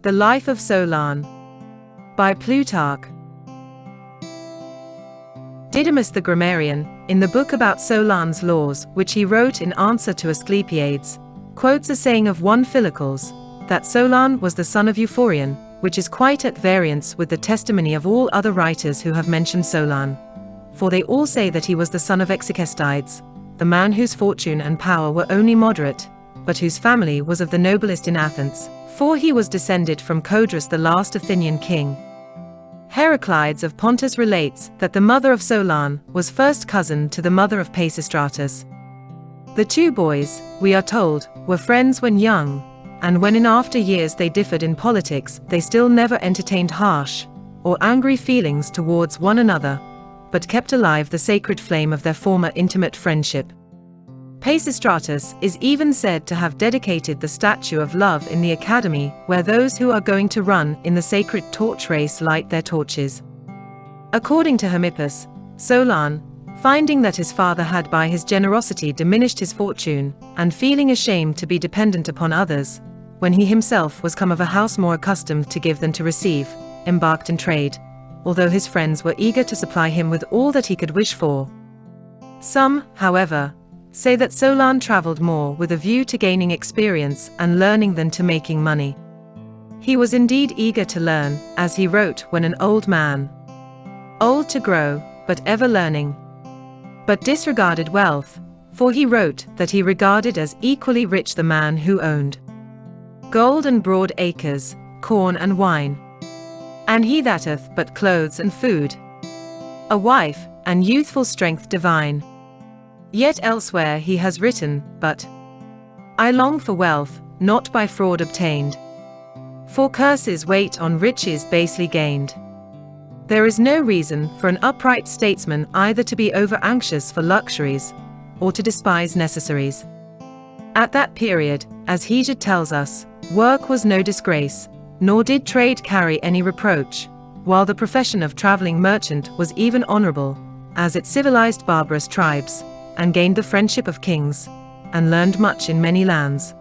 The Life of Solon by Plutarch. Didymus the grammarian, in the book about Solon's laws which he wrote in answer to Asclepiades, quotes a saying of one Philocles, that Solon was the son of Euphorion, which is quite at variance with the testimony of all other writers who have mentioned Solon. For they all say that he was the son of Execestides, the man whose fortune and power were only moderate, but whose family was of the noblest in Athens, for he was descended from Codrus the last Athenian king. Heraclides of Pontus relates that the mother of Solon was first cousin to the mother of Pisistratus. The two boys, we are told, were friends when young, and when in after years they differed in politics, they still never entertained harsh or angry feelings towards one another, but kept alive the sacred flame of their former intimate friendship. Pisistratus is even said to have dedicated the statue of Love in the academy where those who are going to run in the sacred torch race light their torches. According to Hermippus, Solon, finding that his father had by his generosity diminished his fortune, and feeling ashamed to be dependent upon others, when he himself was come of a house more accustomed to give than to receive, embarked in trade, although his friends were eager to supply him with all that he could wish for. Some, however, say that Solon traveled more with a view to gaining experience and learning than to making money. He was indeed eager to learn, as he wrote when an old man, old to grow, but ever learning, but disregarded wealth, for he wrote that he regarded as equally rich the man who owned gold and broad acres, corn and wine, and he that hath but clothes and food, a wife, and youthful strength divine. Yet elsewhere he has written, but I long for wealth, not by fraud obtained. For curses wait on riches basely gained. There is no reason for an upright statesman either to be over-anxious for luxuries, or to despise necessaries. At that period, as Hesiod tells us, work was no disgrace, nor did trade carry any reproach, while the profession of traveling merchant was even honorable, as it civilized barbarous tribes, and gained the friendship of kings, and learned much in many lands.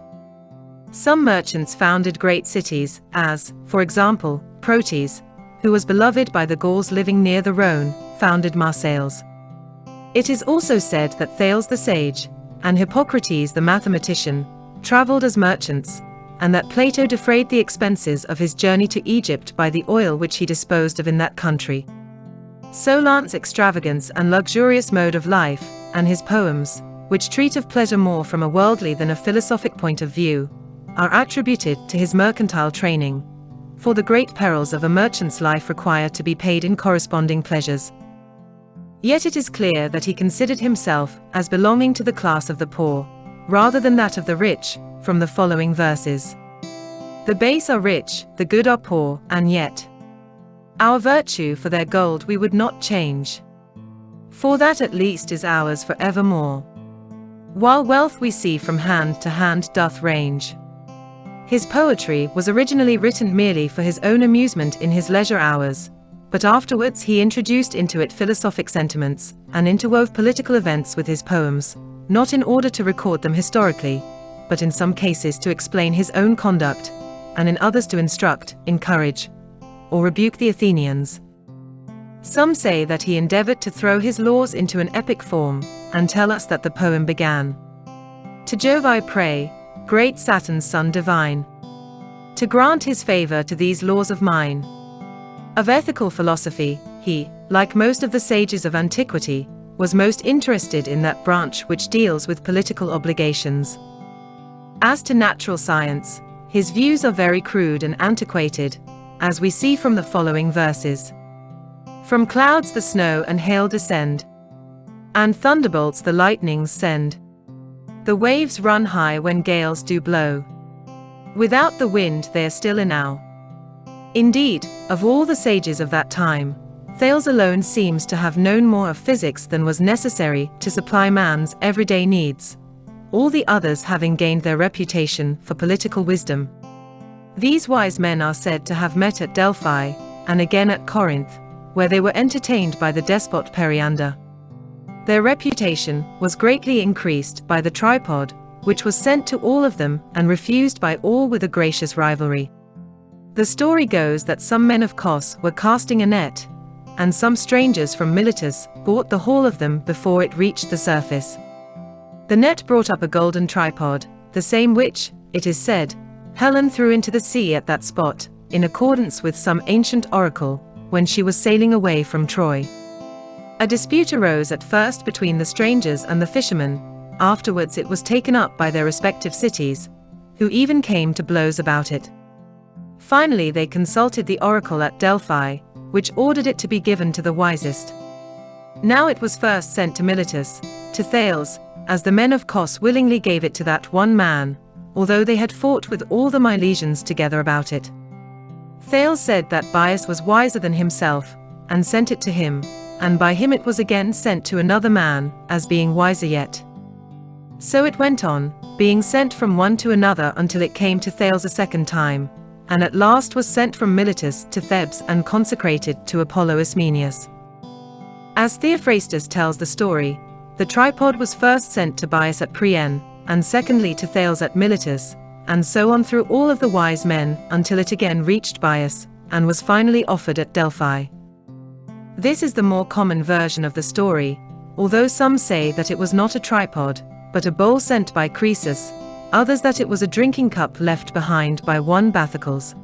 Some merchants founded great cities, as, for example, Proetus, who was beloved by the Gauls living near the Rhone, founded Marseilles. It is also said that Thales the sage, and Hippocrates the mathematician, traveled as merchants, and that Plato defrayed the expenses of his journey to Egypt by the oil which he disposed of in that country. Solon's extravagance and luxurious mode of life, and his poems, which treat of pleasure more from a worldly than a philosophic point of view, are attributed to his mercantile training, for the great perils of a merchant's life require to be paid in corresponding pleasures. Yet it is clear that he considered himself as belonging to the class of the poor, rather than that of the rich, from the following verses. The base are rich, the good are poor, and yet our virtue for their gold we would not change, for that at least is ours for evermore, while wealth we see from hand to hand doth range. His poetry was originally written merely for his own amusement in his leisure hours, but afterwards he introduced into it philosophic sentiments, and interwove political events with his poems, not in order to record them historically, but in some cases to explain his own conduct, and in others to instruct, encourage, or rebuke the Athenians. Some say that he endeavored to throw his laws into an epic form, and tell us that the poem began, To Jove I pray, great Saturn's son divine, to grant his favor to these laws of mine. Of ethical philosophy, he, like most of the sages of antiquity, was most interested in that branch which deals with political obligations. As to natural science, his views are very crude and antiquated, as we see from the following verses. From clouds the snow and hail descend, and thunderbolts the lightnings send. The waves run high when gales do blow. Without the wind they are still enow. Indeed, of all the sages of that time, Thales alone seems to have known more of physics than was necessary to supply man's everyday needs, all the others having gained their reputation for political wisdom. These wise men are said to have met at Delphi, and again at Corinth, where they were entertained by the despot Periander. Their reputation was greatly increased by the tripod, which was sent to all of them and refused by all with a gracious rivalry. The story goes that some men of Kos were casting a net, and some strangers from Miletus bought the whole of them before it reached the surface. The net brought up a golden tripod, the same which, it is said, Helen threw into the sea at that spot, in accordance with some ancient oracle, when she was sailing away from Troy. A dispute arose at first between the strangers and the fishermen. Afterwards it was taken up by their respective cities, who even came to blows about it. Finally they consulted the oracle at Delphi, which ordered it to be given to the wisest. Now it was first sent to Miletus, to Thales, as the men of Kos willingly gave it to that one man, although they had fought with all the Milesians together about it. Thales said that Bias was wiser than himself, and sent it to him, and by him it was again sent to another man, as being wiser yet. So it went on, being sent from one to another until it came to Thales a second time, and at last was sent from Miletus to Thebes and consecrated to Apollo Ismenius. As Theophrastus tells the story, the tripod was first sent to Bias at Priene, and secondly to Thales at Miletus, and so on through all of the wise men until it again reached Bias, and was finally offered at Delphi. This is the more common version of the story, although some say that it was not a tripod, but a bowl sent by Croesus, others that it was a drinking cup left behind by one Bathocles.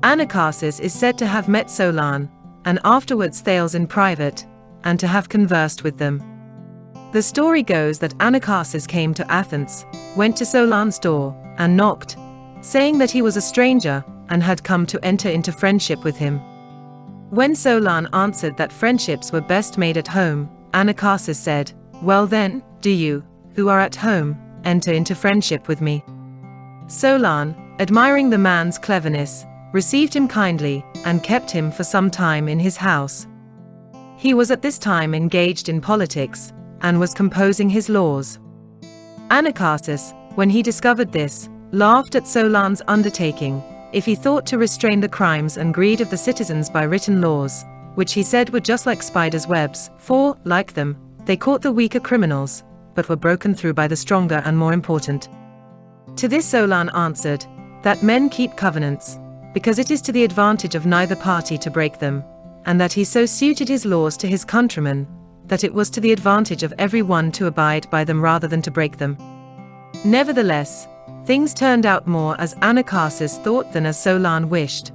Anacharsis is said to have met Solon, and afterwards Thales in private, and to have conversed with them. The story goes that Anacharsis came to Athens, went to Solon's door, and knocked, saying that he was a stranger, and had come to enter into friendship with him. When Solon answered that friendships were best made at home, Anacharsis said, "Well then, do you, who are at home, enter into friendship with me." Solon, admiring the man's cleverness, received him kindly, and kept him for some time in his house. He was at this time engaged in politics, and was composing his laws. Anacharsis, when he discovered this, laughed at Solon's undertaking, if he thought to restrain the crimes and greed of the citizens by written laws, which he said were just like spiders' webs, for, like them, they caught the weaker criminals, but were broken through by the stronger and more important. To this Solon answered, that men keep covenants, because it is to the advantage of neither party to break them, and that he so suited his laws to his countrymen, that it was to the advantage of every one to abide by them rather than to break them. Nevertheless, things turned out more as Anacharsis thought than as Solon wished.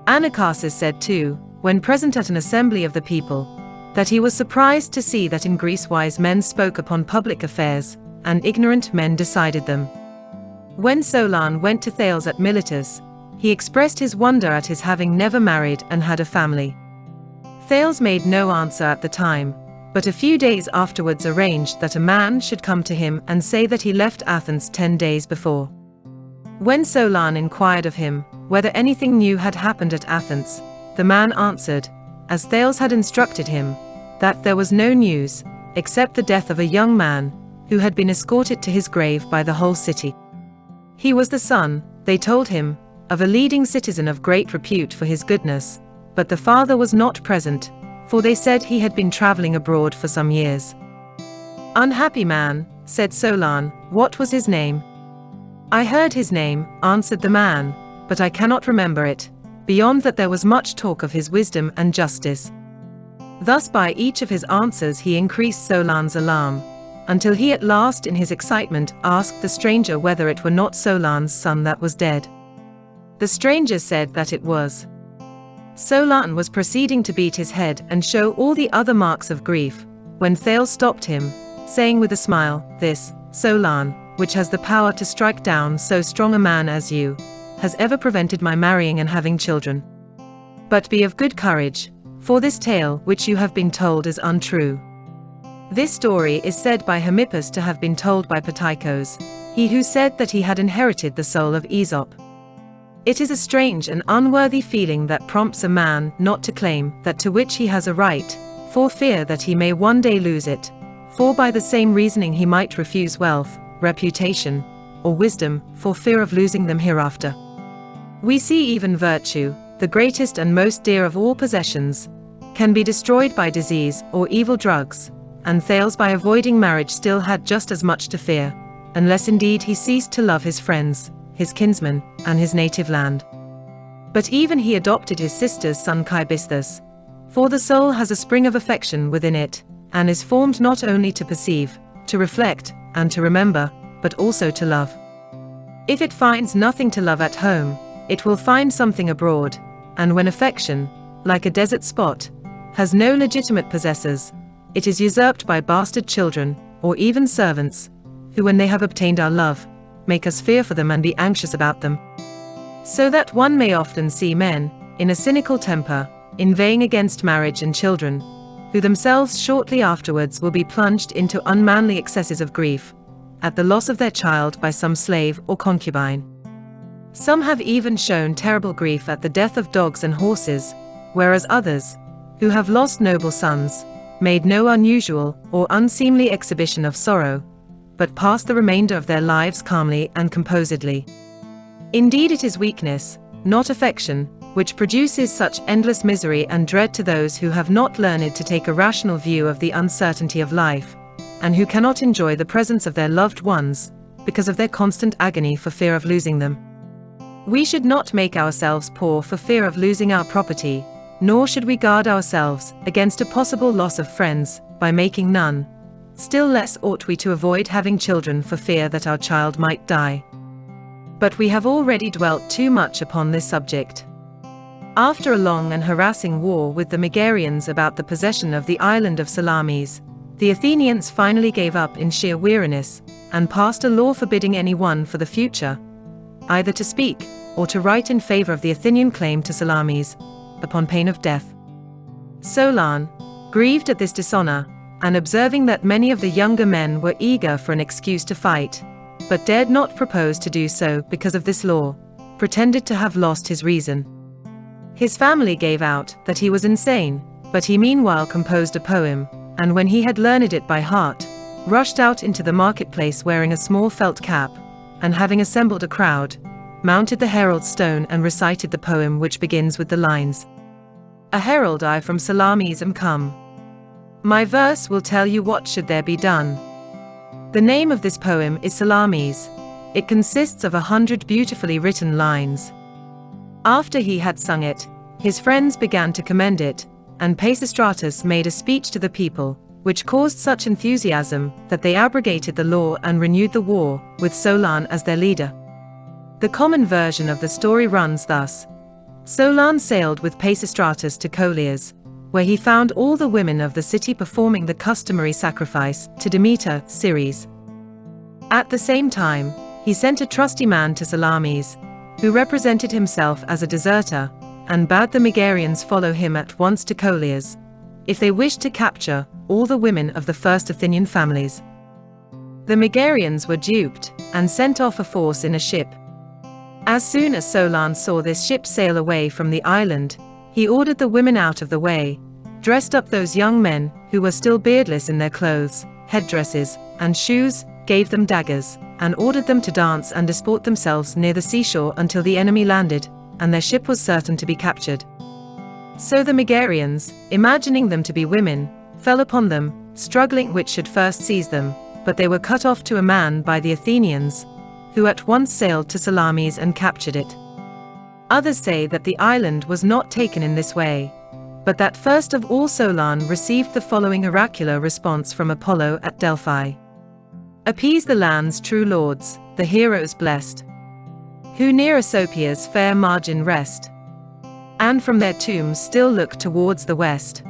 Anacharsis said too, when present at an assembly of the people, that he was surprised to see that in Greece wise men spoke upon public affairs, and ignorant men decided them. When Solon went to Thales at Miletus, he expressed his wonder at his having never married and had a family. Thales made no answer at the time, but a few days afterwards arranged that a man should come to him and say that he left Athens 10 days before. When Solon inquired of him whether anything new had happened at Athens, the man answered, as Thales had instructed him, that there was no news, except the death of a young man, who had been escorted to his grave by the whole city. He was the son, they told him, of a leading citizen of great repute for his goodness, but the father was not present, for they said he had been traveling abroad for some years. "Unhappy man," said Solon, "what was his name?" "I heard his name," answered the man, "but I cannot remember it, beyond that there was much talk of his wisdom and justice." Thus by each of his answers he increased Solon's alarm, until he at last in his excitement asked the stranger whether it were not Solon's son that was dead. The stranger said that it was. Solon was proceeding to beat his head and show all the other marks of grief, when Thales stopped him, saying with a smile, "This, Solon, which has the power to strike down so strong a man as you, has ever prevented my marrying and having children. But be of good courage, for this tale which you have been told is untrue." This story is said by Hermippus to have been told by Patriotic, he who said that he had inherited the soul of Aesop. It is a strange and unworthy feeling that prompts a man not to claim that to which he has a right, for fear that he may one day lose it, for by the same reasoning he might refuse wealth, reputation, or wisdom, for fear of losing them hereafter. We see even virtue, the greatest and most dear of all possessions, can be destroyed by disease or evil drugs, and Thales by avoiding marriage still had just as much to fear, unless indeed he ceased to love his friends, his kinsmen, and his native land. But even he adopted his sister's son Cybisthus. For the soul has a spring of affection within it, and is formed not only to perceive, to reflect, and to remember, but also to love. If it finds nothing to love at home, it will find something abroad, and when affection, like a desert spot, has no legitimate possessors, it is usurped by bastard children, or even servants, who when they have obtained our love, make us fear for them and be anxious about them. So that one may often see men, in a cynical temper, inveighing against marriage and children, who themselves shortly afterwards will be plunged into unmanly excesses of grief, at the loss of their child by some slave or concubine. Some have even shown terrible grief at the death of dogs and horses, whereas others, who have lost noble sons, made no unusual or unseemly exhibition of sorrow, but passed the remainder of their lives calmly and composedly. Indeed, it is weakness, not affection, which produces such endless misery and dread to those who have not learned to take a rational view of the uncertainty of life, and who cannot enjoy the presence of their loved ones, because of their constant agony for fear of losing them. We should not make ourselves poor for fear of losing our property, nor should we guard ourselves against a possible loss of friends by making none. Still less ought we to avoid having children for fear that our child might die. But we have already dwelt too much upon this subject. After a long and harassing war with the Megarians about the possession of the island of Salamis, the Athenians finally gave up in sheer weariness, and passed a law forbidding anyone for the future, either to speak, or to write in favor of the Athenian claim to Salamis, upon pain of death. Solon, grieved at this dishonor, and observing that many of the younger men were eager for an excuse to fight, but dared not propose to do so because of this law, pretended to have lost his reason. His family gave out that he was insane, but he meanwhile composed a poem, and when he had learned it by heart, rushed out into the marketplace wearing a small felt cap, and having assembled a crowd, mounted the herald's stone and recited the poem, which begins with the lines, "A herald I from Salamis am come. My verse will tell you what should there be done." The name of this poem is Salamis. It consists of 100 beautifully written lines. After he had sung it, his friends began to commend it, and Pisistratus made a speech to the people, which caused such enthusiasm that they abrogated the law and renewed the war, with Solon as their leader. The common version of the story runs thus. Solon sailed with Pisistratus to Colliers, where he found all the women of the city performing the customary sacrifice to Demeter, Ceres. At the same time, he sent a trusty man to Salamis, who represented himself as a deserter, and bade the Megarians follow him at once to Colliers, if they wished to capture all the women of the first Athenian families. The Megarians were duped, and sent off a force in a ship. As soon as Solon saw this ship sail away from the island, he ordered the women out of the way, dressed up those young men who were still beardless in their clothes, headdresses, and shoes, gave them daggers, and ordered them to dance and disport themselves near the seashore until the enemy landed, and their ship was certain to be captured. So the Megarians, imagining them to be women, fell upon them, struggling which should first seize them, but they were cut off to a man by the Athenians, who at once sailed to Salamis and captured it. Others say that the island was not taken in this way, but that first of all Solon received the following oracular response from Apollo at Delphi. "Appease the land's true lords, the heroes blessed, who near Aesopia's fair margin rest, and from their tombs still look towards the west."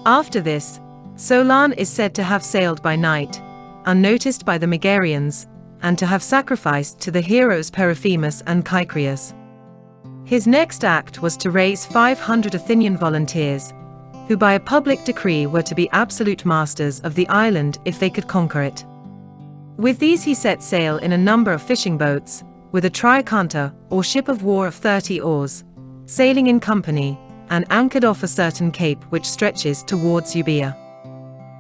After this, Solon is said to have sailed by night, unnoticed by the Megarians, and to have sacrificed to the heroes Periphemus and Caecreus. His next act was to raise 500 Athenian volunteers, who by a public decree were to be absolute masters of the island if they could conquer it. With these he set sail in a number of fishing boats, with a tricanter, or ship of war of 30 oars, sailing in company, and anchored off a certain cape which stretches towards Euboea.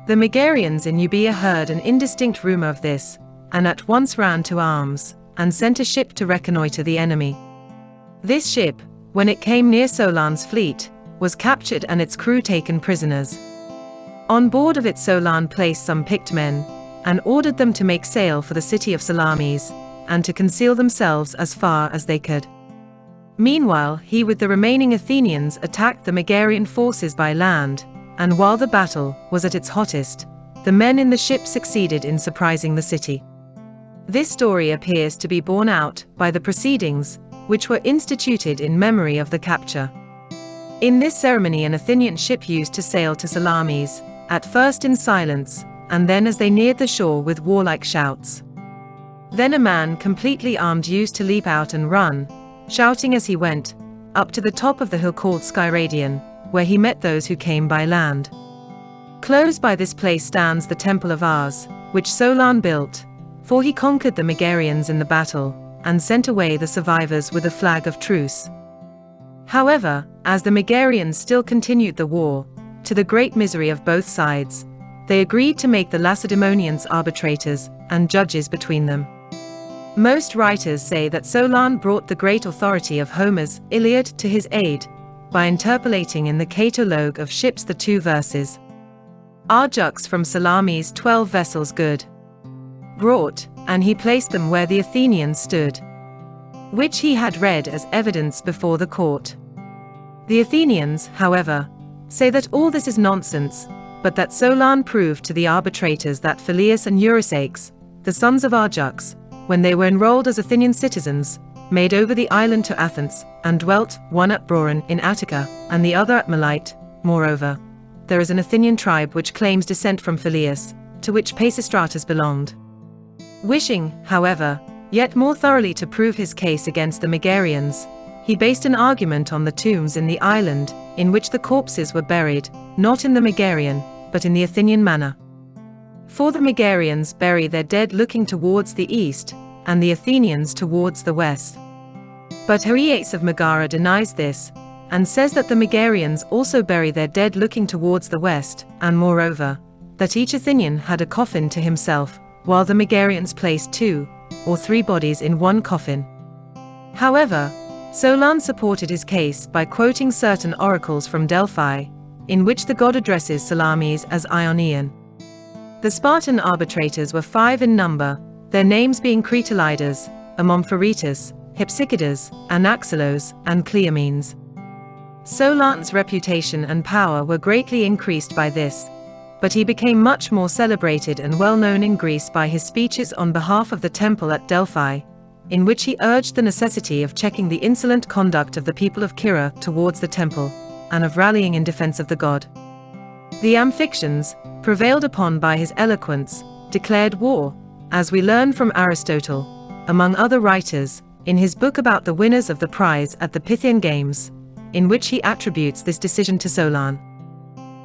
The Megarians in Euboea heard an indistinct rumor of this, and at once ran to arms, and sent a ship to reconnoiter the enemy. This ship, when it came near Solon's fleet, was captured and its crew taken prisoners. On board of it Solon placed some picked men, and ordered them to make sail for the city of Salamis, and to conceal themselves as far as they could. Meanwhile, he with the remaining Athenians attacked the Megarian forces by land, and while the battle was at its hottest, the men in the ship succeeded in surprising the city. This story appears to be borne out by the proceedings, which were instituted in memory of the capture. In this ceremony an Athenian ship used to sail to Salamis, at first in silence, and then as they neared the shore with warlike shouts. Then a man completely armed used to leap out and run, shouting as he went, up to the top of the hill called Skyradion, where he met those who came by land. Close by this place stands the temple of Ars, which Solon built, for he conquered the Megarians in the battle, and sent away the survivors with a flag of truce. However, as the Megarians still continued the war, to the great misery of both sides, they agreed to make the Lacedaemonians arbitrators and judges between them. Most writers say that Solon brought the great authority of Homer's Iliad to his aid, by interpolating in the catalogue of ships the two verses, Arjux from Salamis 12 vessels good brought, and he placed them where the Athenians stood, which he had read as evidence before the court. The Athenians, however, say that all this is nonsense, but that Solon proved to the arbitrators that Phyleus and Eurysakes, the sons of Arjux, when they were enrolled as Athenian citizens, made over the island to Athens, and dwelt, one at Broron in Attica, and the other at Melite. Moreover, there is an Athenian tribe which claims descent from Phyleus, to which Pisistratus belonged. Wishing, however, yet more thoroughly to prove his case against the Megarians, he based an argument on the tombs in the island, in which the corpses were buried, not in the Megarian, but in the Athenian manner. For the Megarians bury their dead looking towards the east, and the Athenians towards the west. But Herodotus of Megara denies this, and says that the Megarians also bury their dead looking towards the west, and moreover, that each Athenian had a coffin to himself, while the Megarians placed 2 or 3 bodies in one coffin. However, Solon supported his case by quoting certain oracles from Delphi, in which the god addresses Salamis as Ionian. The Spartan arbitrators were 5 in number, their names being Critolidas, Amompharetus, Hypsicidas, Anaxilos, and Cleomenes. Solon's reputation and power were greatly increased by this, but he became much more celebrated and well known in Greece by his speeches on behalf of the temple at Delphi, in which he urged the necessity of checking the insolent conduct of the people of Kyra towards the temple, and of rallying in defense of the god. The Amphictyons, prevailed upon by his eloquence, declared war, as we learn from Aristotle, among other writers, in his book about the winners of the prize at the Pythian Games, in which he attributes this decision to Solon.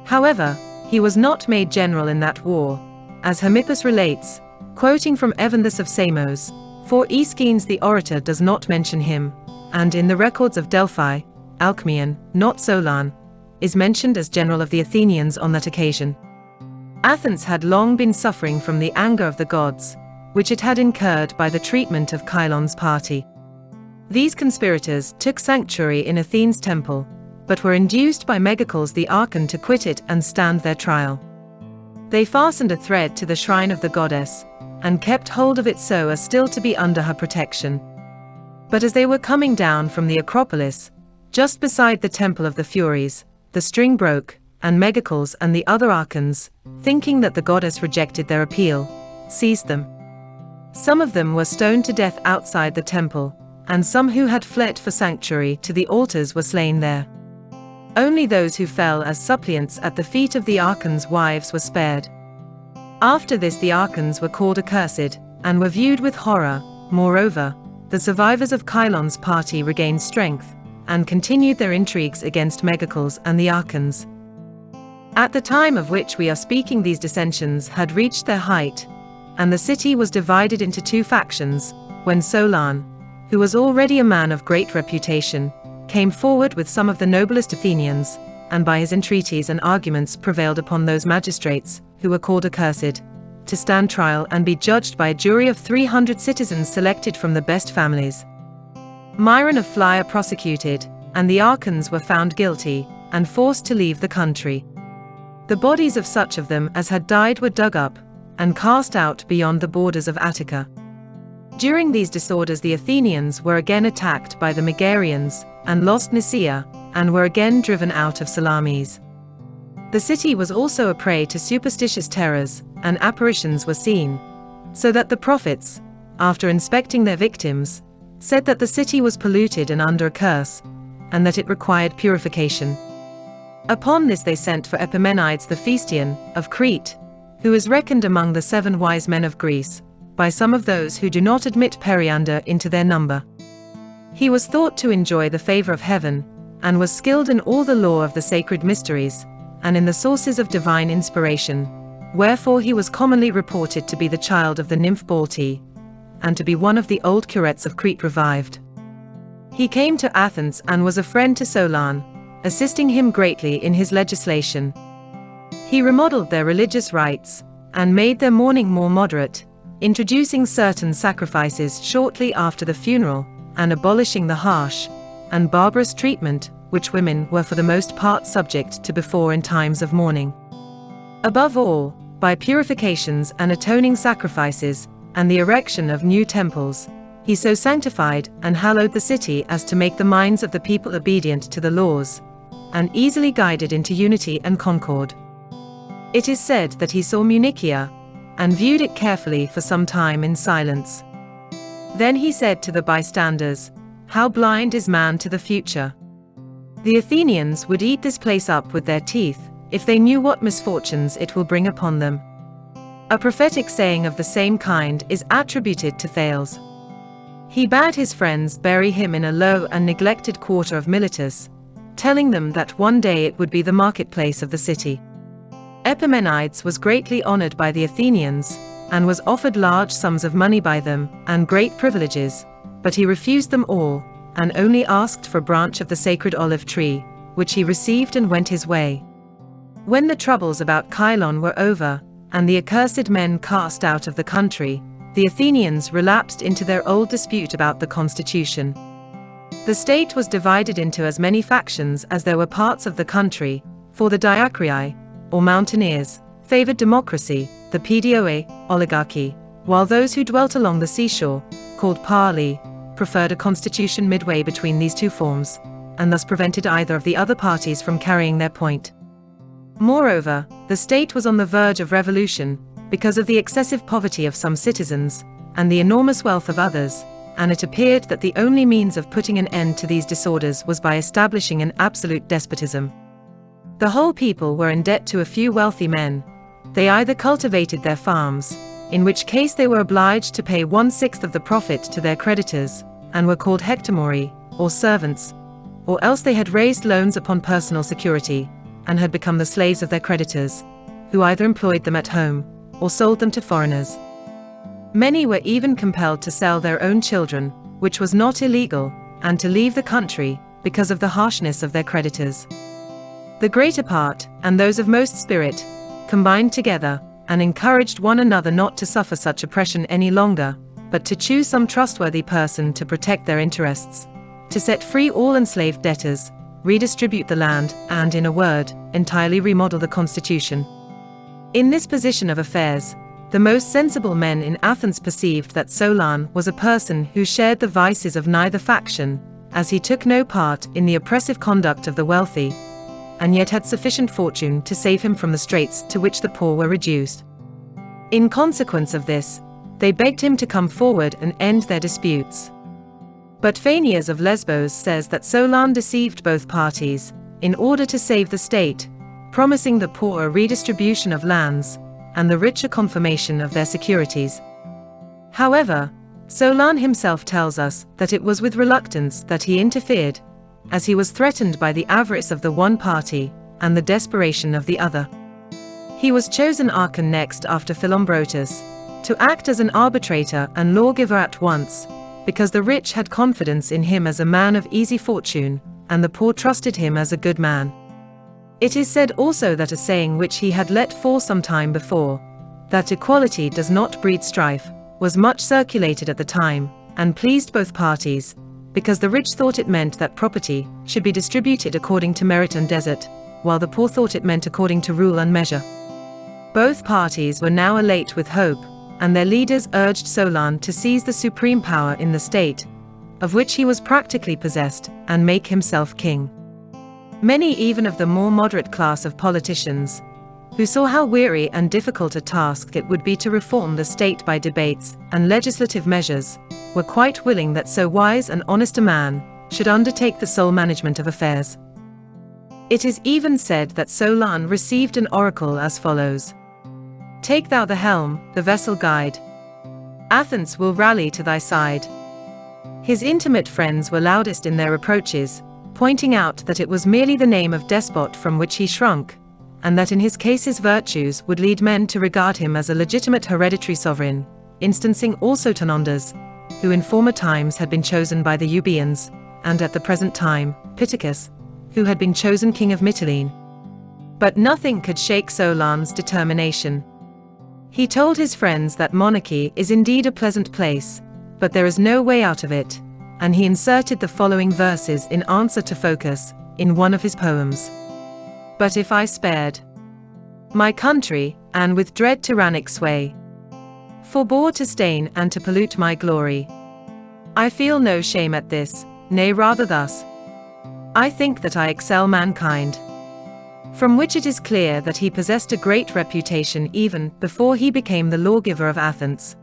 However, he was not made general in that war, as Hermippus relates, quoting from Evanthus of Samos, for Aeschines the orator does not mention him, and in the records of Delphi, Alcmaeon, not Solon, is mentioned as general of the Athenians on that occasion. Athens had long been suffering from the anger of the gods, which it had incurred by the treatment of Cylon's party. These conspirators took sanctuary in Athene's temple, but were induced by Megacles the Archon to quit it and stand their trial. They fastened a thread to the shrine of the goddess, and kept hold of it so as still to be under her protection. But as they were coming down from the Acropolis, just beside the Temple of the Furies, the string broke, and Megacles and the other Archons, thinking that the goddess rejected their appeal, seized them. Some of them were stoned to death outside the temple, and some who had fled for sanctuary to the altars were slain there. Only those who fell as suppliants at the feet of the Archons' wives were spared. After this the Archons were called accursed, and were viewed with horror. Moreover, the survivors of Cylon's party regained strength, and continued their intrigues against Megacles and the Archons. At the time of which we are speaking these dissensions had reached their height, and the city was divided into 2 factions, when Solon, who was already a man of great reputation, came forward with some of the noblest Athenians, and by his entreaties and arguments prevailed upon those magistrates, who were called accursed, to stand trial and be judged by a jury of 300 citizens selected from the best families. Myron of Phlia prosecuted, and the Archons were found guilty, and forced to leave the country. The bodies of such of them as had died were dug up, and cast out beyond the borders of Attica. During these disorders the Athenians were again attacked by the Megarians, and lost Nicaea, and were again driven out of Salamis. The city was also a prey to superstitious terrors, and apparitions were seen, so that the prophets, after inspecting their victims, said that the city was polluted and under a curse, and that it required purification. Upon this they sent for Epimenides the Phestian, of Crete, who is reckoned among the 7 wise men of Greece, by some of those who do not admit Periander into their number. He was thought to enjoy the favor of heaven, and was skilled in all the lore of the sacred mysteries, and in the sources of divine inspiration, wherefore he was commonly reported to be the child of the nymph Balti, and to be one of the old curates of Crete revived. He came to Athens and was a friend to Solon, assisting him greatly in his legislation. He remodeled their religious rites, and made their mourning more moderate, introducing certain sacrifices shortly after the funeral, and abolishing the harsh and barbarous treatment which women were for the most part subject to before in times of mourning. Above all, by purifications and atoning sacrifices, and the erection of new temples, he so sanctified and hallowed the city as to make the minds of the people obedient to the laws, and easily guided into unity and concord. It is said that he saw Munichia, and viewed it carefully for some time in silence. Then he said to the bystanders, "How blind is man to the future!" The Athenians would eat this place up with their teeth, if they knew what misfortunes it will bring upon them. A prophetic saying of the same kind is attributed to Thales. He bade his friends bury him in a low and neglected quarter of Miletus, telling them that one day it would be the marketplace of the city. Epimenides was greatly honored by the Athenians, and was offered large sums of money by them, and great privileges, but he refused them all, and only asked for a branch of the sacred olive tree, which he received and went his way. When the troubles about Cylon were over, and the accursed men cast out of the country, the Athenians relapsed into their old dispute about the constitution. The state was divided into as many factions as there were parts of the country, for the Diacrii, or mountaineers, favored democracy, the Pedioe, oligarchy, while those who dwelt along the seashore, called Parli, preferred a constitution midway between these two forms, and thus prevented either of the other parties from carrying their point. Moreover, the state was on the verge of revolution, because of the excessive poverty of some citizens, and the enormous wealth of others, and it appeared that the only means of putting an end to these disorders was by establishing an absolute despotism. The whole people were in debt to a few wealthy men. They either cultivated their farms, in which case they were obliged to pay 1/6 of the profit to their creditors, and were called hectomori, or servants, or else they had raised loans upon personal security, and had become the slaves of their creditors, who either employed them at home, or sold them to foreigners. Many were even compelled to sell their own children, which was not illegal, and to leave the country, because of the harshness of their creditors. The greater part, and those of most spirit, combined together, and encouraged one another not to suffer such oppression any longer, but to choose some trustworthy person to protect their interests, to set free all enslaved debtors, redistribute the land, and, in a word, entirely remodel the constitution. In this position of affairs, the most sensible men in Athens perceived that Solon was a person who shared the vices of neither faction, as he took no part in the oppressive conduct of the wealthy, and yet had sufficient fortune to save him from the straits to which the poor were reduced. In consequence of this, they begged him to come forward and end their disputes. But Phanias of Lesbos says that Solon deceived both parties, in order to save the state, promising the poor a redistribution of lands, and the rich a confirmation of their securities. However, Solon himself tells us that it was with reluctance that he interfered, as he was threatened by the avarice of the one party, and the desperation of the other. He was chosen archon next after Philombrotus, to act as an arbitrator and lawgiver at once, because the rich had confidence in him as a man of easy fortune, and the poor trusted him as a good man. It is said also that a saying which he had let fall some time before, that equality does not breed strife, was much circulated at the time, and pleased both parties, because the rich thought it meant that property should be distributed according to merit and desert, while the poor thought it meant according to rule and measure. Both parties were now elate with hope, and their leaders urged Solon to seize the supreme power in the state, of which he was practically possessed, and make himself king. Many even of the more moderate class of politicians, who saw how weary and difficult a task it would be to reform the state by debates and legislative measures, were quite willing that so wise and honest a man should undertake the sole management of affairs. It is even said that Solon received an oracle as follows: "Take thou the helm, the vessel guide. Athens will rally to thy side." His intimate friends were loudest in their reproaches, pointing out that it was merely the name of despot from which he shrunk, and that in his case his virtues would lead men to regard him as a legitimate hereditary sovereign, instancing also Tonondas, who in former times had been chosen by the Euboeans, and at the present time, Pittacus, who had been chosen king of Mytilene. But nothing could shake Solon's determination. He told his friends that monarchy is indeed a pleasant place, but there is no way out of it, and he inserted the following verses in answer to Phocas, in one of his poems. "But if I spared my country, and with dread tyrannic sway forbore to stain and to pollute my glory, I feel no shame at this, nay rather thus, I think that I excel mankind." From which it is clear that he possessed a great reputation even before he became the lawgiver of Athens.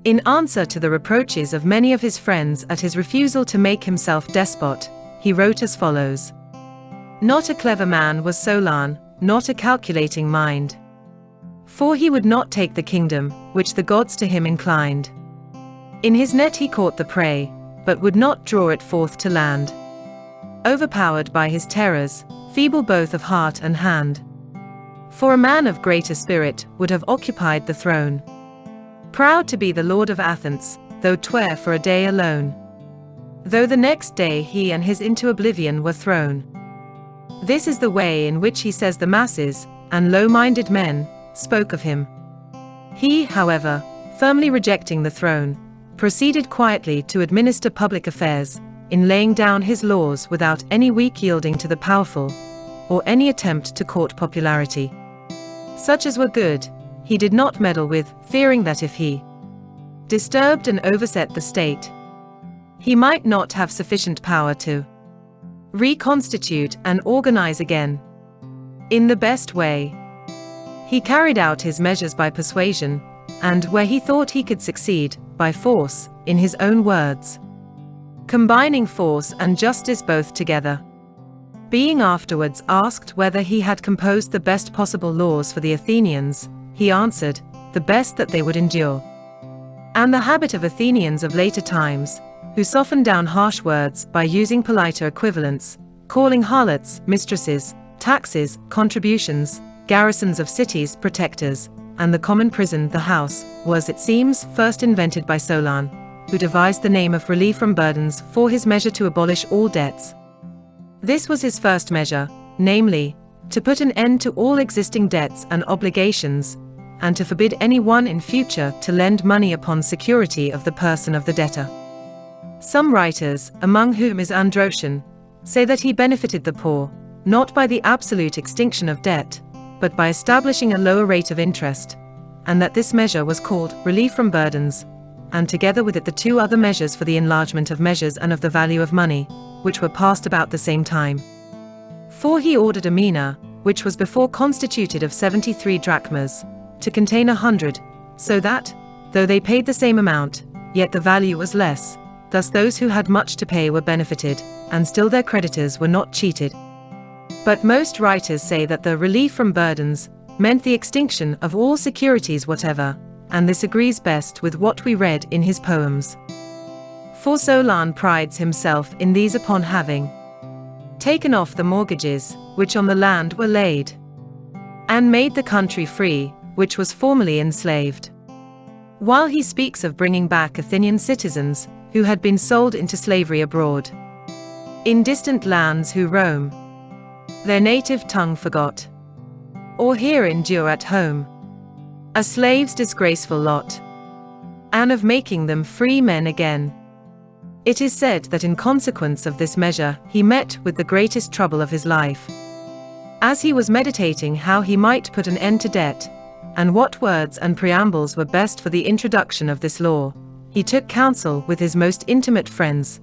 In answer to the reproaches of many of his friends at his refusal to make himself despot, he wrote as follows: "Not a clever man was Solon, not a calculating mind. For he would not take the kingdom, which the gods to him inclined. In his net he caught the prey, but would not draw it forth to land. Overpowered by his terrors, feeble both of heart and hand. For a man of greater spirit would have occupied the throne. Proud to be the lord of Athens, though 'twere for a day alone. Though the next day he and his into oblivion were thrown." This is the way in which he says the masses, and low-minded men, spoke of him. He, however, firmly rejecting the throne, proceeded quietly to administer public affairs, in laying down his laws without any weak yielding to the powerful, or any attempt to court popularity. Such as were good, he did not meddle with, fearing that if he disturbed and overset the state, he might not have sufficient power to reconstitute and organize again in the best way. He carried out his measures by persuasion, and where he thought he could succeed, by force, in his own words, combining force and justice both together. Being afterwards asked whether he had composed the best possible laws for the Athenians, he answered, the best that they would endure. And the habit of Athenians of later times, who softened down harsh words by using politer equivalents, calling harlots mistresses, taxes contributions, garrisons of cities protectors, and the common prison the house, was, it seems, first invented by Solon, who devised the name of relief from burdens for his measure to abolish all debts. This was his first measure, namely, to put an end to all existing debts and obligations, and to forbid any one in future to lend money upon security of the person of the debtor. Some writers, among whom is Androtion, say that he benefited the poor, not by the absolute extinction of debt, but by establishing a lower rate of interest, and that this measure was called relief from burdens, and together with it the two other measures for the enlargement of measures and of the value of money, which were passed about the same time. For he ordered a mina, which was before constituted of 73 drachmas, to contain 100, so that, though they paid the same amount, yet the value was less. Thus those who had much to pay were benefited, and still their creditors were not cheated. But most writers say that the relief from burdens meant the extinction of all securities whatever, and this agrees best with what we read in his poems. For Solon prides himself in these upon having taken off the mortgages, which on the land were laid, and made the country free, which was formerly enslaved. While he speaks of bringing back Athenian citizens, who had been sold into slavery abroad, in distant lands who roam, their native tongue forgot, or here endure at home a slave's disgraceful lot, and of making them free men again. It is said that in consequence of this measure he met with the greatest trouble of his life. As he was meditating how he might put an end to debt, and what words and preambles were best for the introduction of this law. He took counsel with his most intimate friends,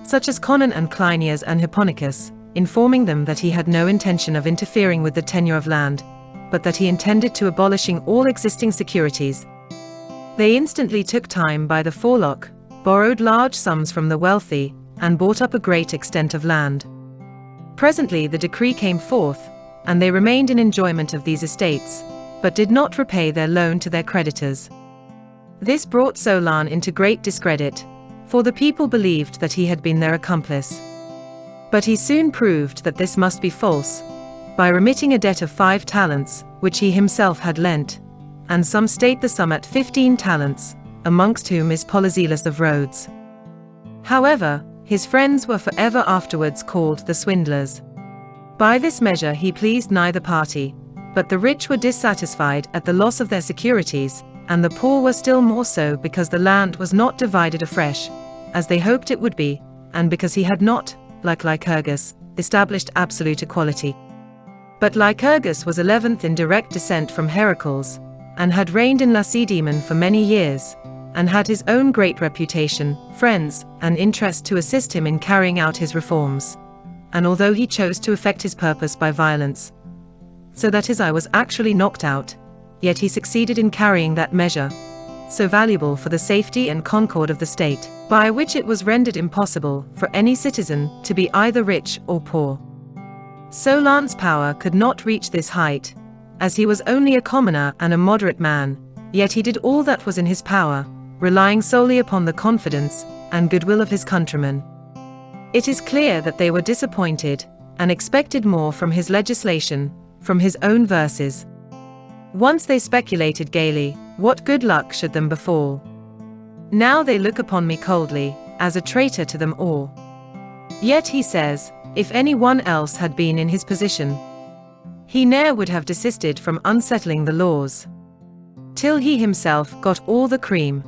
such as Conon and Cleinias and Hipponicus, informing them that he had no intention of interfering with the tenure of land, but that he intended to abolishing all existing securities. They instantly took time by the forelock, borrowed large sums from the wealthy, and bought up a great extent of land. Presently the decree came forth, and they remained in enjoyment of these estates, but did not repay their loan to their creditors. This brought Solon into great discredit, for the people believed that he had been their accomplice. But he soon proved that this must be false, by remitting a debt of 5 talents, which he himself had lent, and some state the sum at 15 talents, amongst whom is Polyzelos of Rhodes. However, his friends were forever afterwards called the swindlers. By this measure he pleased neither party, but the rich were dissatisfied at the loss of their securities, and the poor were still more so because the land was not divided afresh, as they hoped it would be, and because he had not, like Lycurgus, established absolute equality. But Lycurgus was 11th in direct descent from Heracles, and had reigned in Lacedaemon for many years, and had his own great reputation, friends, and interest to assist him in carrying out his reforms. And although he chose to effect his purpose by violence, so that his eye was actually knocked out, yet he succeeded in carrying that measure, so valuable for the safety and concord of the state, by which it was rendered impossible for any citizen to be either rich or poor. Solon's power could not reach this height, as he was only a commoner and a moderate man, yet he did all that was in his power, relying solely upon the confidence and goodwill of his countrymen. It is clear that they were disappointed, and expected more from his legislation, from his own verses. Once they speculated gaily, what good luck should them befall? Now they look upon me coldly, as a traitor to them all. Yet he says, if any one else had been in his position, he ne'er would have desisted from unsettling the laws, till he himself got all the cream.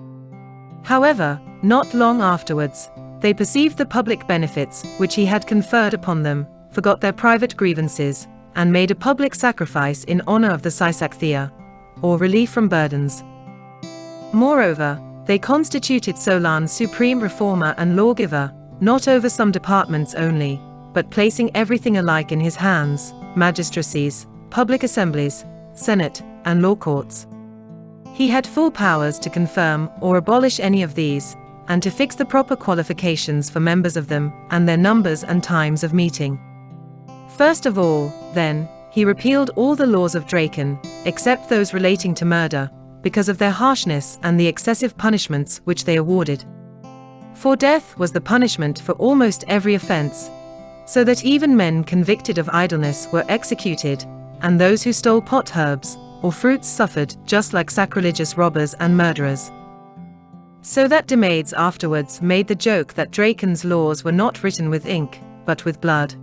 However, not long afterwards, they perceived the public benefits which he had conferred upon them, forgot their private grievances, and made a public sacrifice in honor of the Sysaxthia, or relief from burdens. Moreover, they constituted Solon supreme reformer and lawgiver, not over some departments only, but placing everything alike in his hands, magistracies, public assemblies, senate, and law courts. He had full powers to confirm or abolish any of these, and to fix the proper qualifications for members of them, and their numbers and times of meeting. First of all, then, he repealed all the laws of Dracon, except those relating to murder, because of their harshness and the excessive punishments which they awarded. For death was the punishment for almost every offense, so that even men convicted of idleness were executed, and those who stole potherbs or fruits suffered just like sacrilegious robbers and murderers. So that Demades afterwards made the joke that Dracon's laws were not written with ink, but with blood.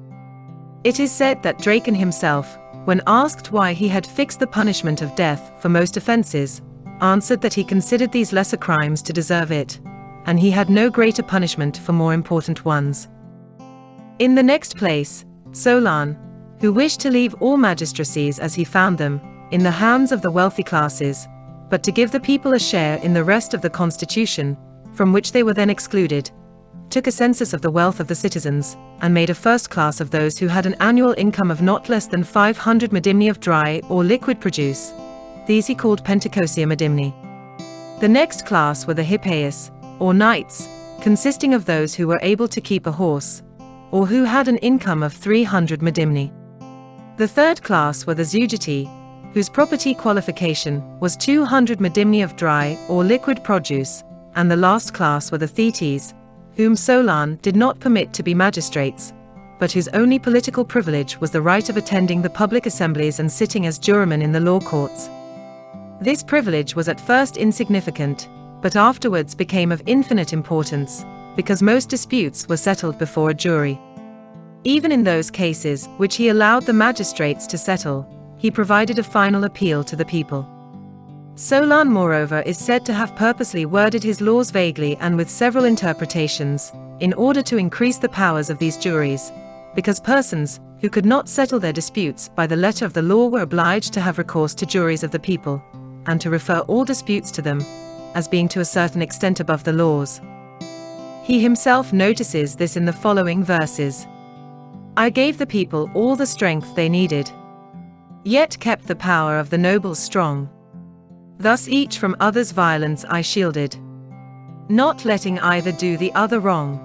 It is said that Dracon himself, when asked why he had fixed the punishment of death for most offenses, answered that he considered these lesser crimes to deserve it, and he had no greater punishment for more important ones. In the next place, Solon, who wished to leave all magistracies as he found them, in the hands of the wealthy classes, but to give the people a share in the rest of the constitution, from which they were then excluded, took a census of the wealth of the citizens, and made a first class of those who had an annual income of not less than 500 medimni of dry or liquid produce. These he called Pentacosia medimni. The next class were the Hippeis, or knights, consisting of those who were able to keep a horse, or who had an income of 300 medimni. The third class were the Zeugeti, whose property qualification was 200 medimni of dry or liquid produce, and the last class were the Thetes, whom Solon did not permit to be magistrates, but whose only political privilege was the right of attending the public assemblies and sitting as jurymen in the law courts. This privilege was at first insignificant, but afterwards became of infinite importance, because most disputes were settled before a jury. Even in those cases which he allowed the magistrates to settle, he provided a final appeal to the people. Solon, moreover, is said to have purposely worded his laws vaguely and with several interpretations, in order to increase the powers of these juries, because persons who could not settle their disputes by the letter of the law were obliged to have recourse to juries of the people, and to refer all disputes to them, as being to a certain extent above the laws. He himself notices this in the following verses. I gave the people all the strength they needed, yet kept the power of the nobles strong. Thus each from others' violence I shielded, not letting either do the other wrong.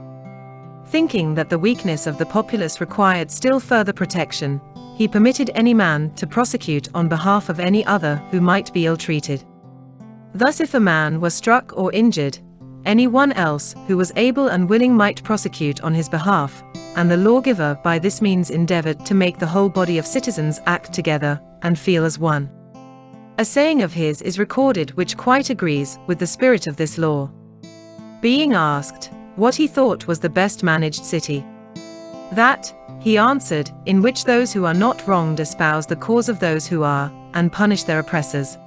Thinking that the weakness of the populace required still further protection, he permitted any man to prosecute on behalf of any other who might be ill-treated. Thus if a man were struck or injured, any one else who was able and willing might prosecute on his behalf, and the lawgiver by this means endeavored to make the whole body of citizens act together and feel as one. A saying of his is recorded which quite agrees with the spirit of this law. Being asked what he thought was the best managed city, that, he answered, in which those who are not wronged espouse the cause of those who are, and punish their oppressors.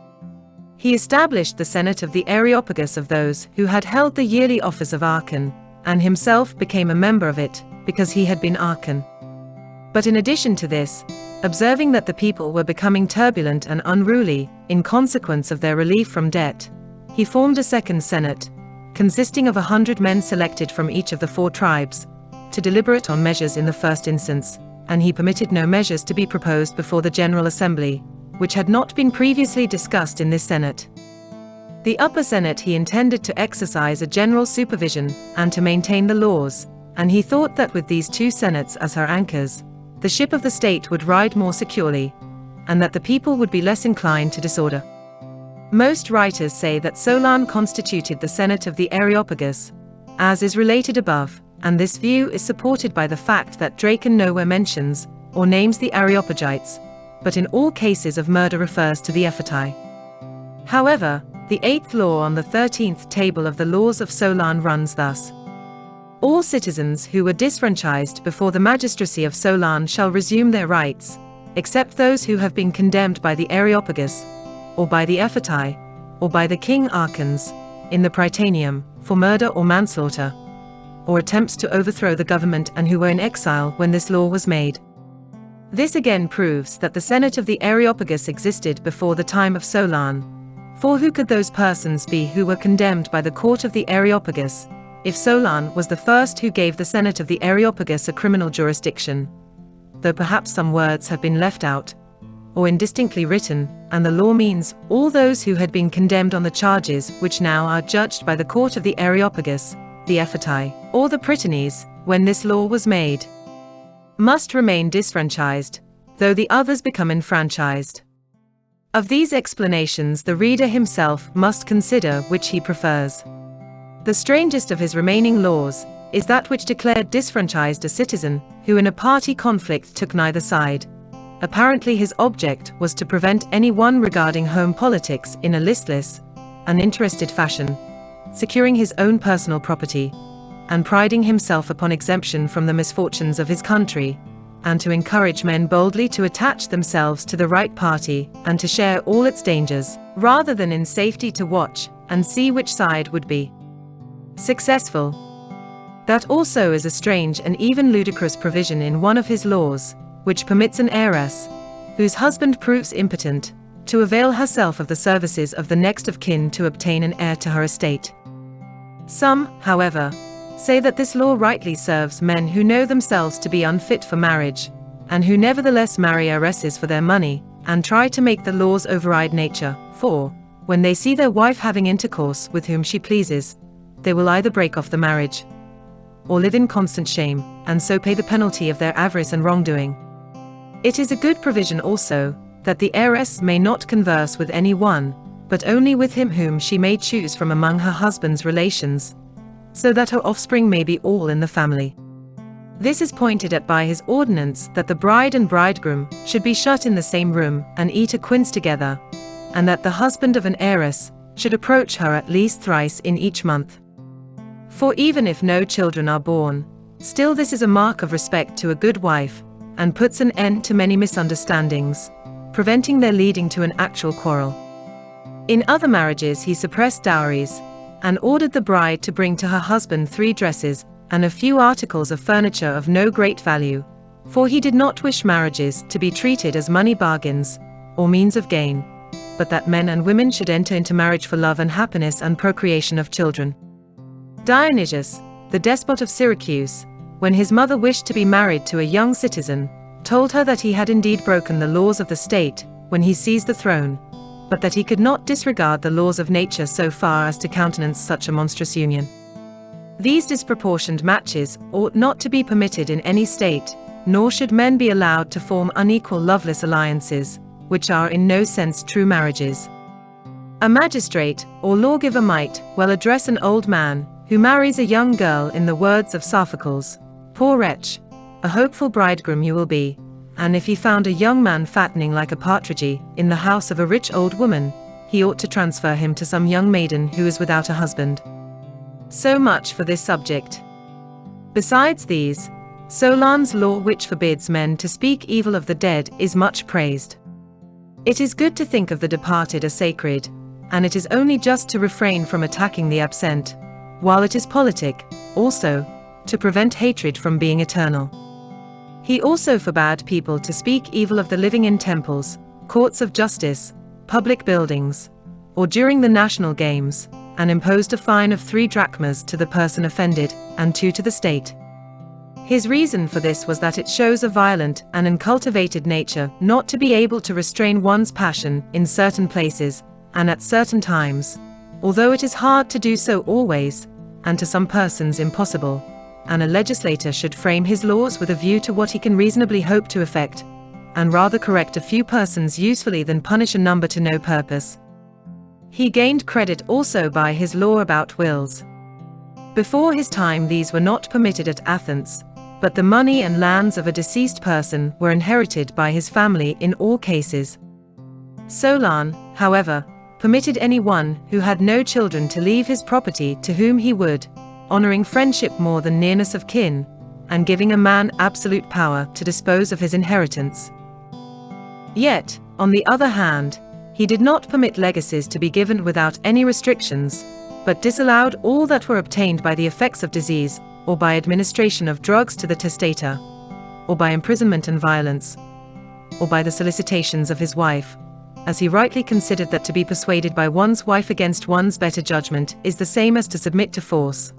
He established the Senate of the Areopagus of those who had held the yearly office of archon, and himself became a member of it, because he had been archon. But in addition to this, observing that the people were becoming turbulent and unruly, in consequence of their relief from debt, he formed a second senate, consisting of 100 men selected from each of the 4 tribes, to deliberate on measures in the first instance, and he permitted no measures to be proposed before the General Assembly, which had not been previously discussed in this Senate. The upper Senate he intended to exercise a general supervision, and to maintain the laws, and he thought that with these 2 senates as her anchors, the ship of the state would ride more securely, and that the people would be less inclined to disorder. Most writers say that Solon constituted the Senate of the Areopagus, as is related above, and this view is supported by the fact that Dracon nowhere mentions, or names the Areopagites, but in all cases of murder refers to the Ephati. However, the 8th law on the 13th table of the laws of Solon runs thus. All citizens who were disfranchised before the magistracy of Solon shall resume their rights, except those who have been condemned by the Areopagus, or by the Ephati, or by the king archons, in the Prytaneum, for murder or manslaughter, or attempts to overthrow the government, and who were in exile when this law was made. This again proves that the Senate of the Areopagus existed before the time of Solon. For who could those persons be who were condemned by the court of the Areopagus, if Solon was the first who gave the Senate of the Areopagus a criminal jurisdiction? Though perhaps some words have been left out, or indistinctly written, and the law means all those who had been condemned on the charges which now are judged by the court of the Areopagus, the Ephati, or the Prytanes, when this law was made, must remain disfranchised, though the others become enfranchised. Of these explanations the reader himself must consider which he prefers. The strangest of his remaining laws is that which declared disfranchised a citizen who in a party conflict took neither side. Apparently his object was to prevent any one regarding home politics in a listless, uninterested fashion, securing his own personal property, and priding himself upon exemption from the misfortunes of his country, and to encourage men boldly to attach themselves to the right party and to share all its dangers, rather than in safety to watch and see which side would be successful. That also is a strange and even ludicrous provision in one of his laws, which permits an heiress, whose husband proves impotent, to avail herself of the services of the next of kin to obtain an heir to her estate. Some, however, say that this law rightly serves men who know themselves to be unfit for marriage, and who nevertheless marry heiresses for their money, and try to make the laws override nature, for, when they see their wife having intercourse with whom she pleases, they will either break off the marriage, or live in constant shame, and so pay the penalty of their avarice and wrongdoing. It is a good provision also, that the heiress may not converse with any one, but only with him whom she may choose from among her husband's relations, so that her offspring may be all in the family. This is pointed at by his ordinance that the bride and bridegroom should be shut in the same room and eat a quince together, and that the husband of an heiress should approach her at least thrice in each month. For even if no children are born, still this is a mark of respect to a good wife, and puts an end to many misunderstandings, preventing their leading to an actual quarrel. In other marriages he suppressed dowries, and ordered the bride to bring to her husband 3 dresses, and a few articles of furniture of no great value, for he did not wish marriages to be treated as money bargains, or means of gain, but that men and women should enter into marriage for love and happiness and procreation of children. Dionysius, the despot of Syracuse, when his mother wished to be married to a young citizen, told her that he had indeed broken the laws of the state when he seized the throne, but that he could not disregard the laws of nature so far as to countenance such a monstrous union. These disproportioned matches ought not to be permitted in any state, nor should men be allowed to form unequal loveless alliances, which are in no sense true marriages. A magistrate or lawgiver might well address an old man who marries a young girl in the words of Sophocles, "Poor wretch, a hopeful bridegroom you will be," and if he found a young man fattening like a partridge in the house of a rich old woman, he ought to transfer him to some young maiden who is without a husband. So much for this subject. Besides these, Solon's law which forbids men to speak evil of the dead is much praised. It is good to think of the departed as sacred, and it is only just to refrain from attacking the absent, while it is politic, also, to prevent hatred from being eternal. He also forbade people to speak evil of the living in temples, courts of justice, public buildings, or during the national games, and imposed a fine of 3 drachmas to the person offended, and 2 to the state. His reason for this was that it shows a violent and uncultivated nature not to be able to restrain one's passion in certain places, and at certain times, although it is hard to do so always, and to some persons impossible, and a legislator should frame his laws with a view to what he can reasonably hope to effect, and rather correct a few persons usefully than punish a number to no purpose. He gained credit also by his law about wills. Before his time these were not permitted at Athens, but the money and lands of a deceased person were inherited by his family in all cases. Solon, however, permitted anyone who had no children to leave his property to whom he would, honoring friendship more than nearness of kin, and giving a man absolute power to dispose of his inheritance. Yet, on the other hand, he did not permit legacies to be given without any restrictions, but disallowed all that were obtained by the effects of disease, or by administration of drugs to the testator, or by imprisonment and violence, or by the solicitations of his wife, as he rightly considered that to be persuaded by one's wife against one's better judgment is the same as to submit to force.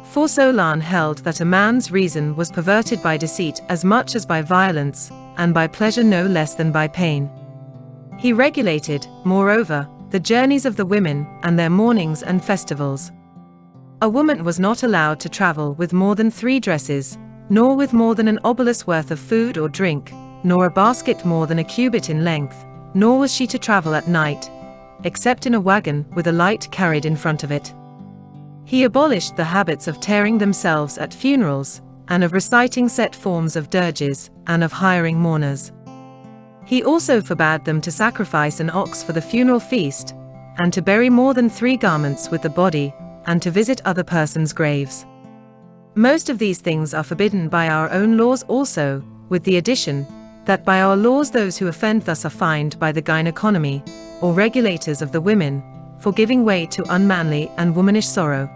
For Solon held that a man's reason was perverted by deceit as much as by violence, and by pleasure no less than by pain. He regulated, moreover, the journeys of the women and their mournings and festivals. A woman was not allowed to travel with more than 3 dresses, nor with more than an obolus worth of food or drink, nor a basket more than a cubit in length, nor was she to travel at night, except in a wagon with a light carried in front of it. He abolished the habits of tearing themselves at funerals, and of reciting set forms of dirges, and of hiring mourners. He also forbade them to sacrifice an ox for the funeral feast, and to bury more than 3 garments with the body, and to visit other persons' graves. Most of these things are forbidden by our own laws also, with the addition, that by our laws those who offend thus are fined by the gynaeconomy, or regulators of the women, for giving way to unmanly and womanish sorrow.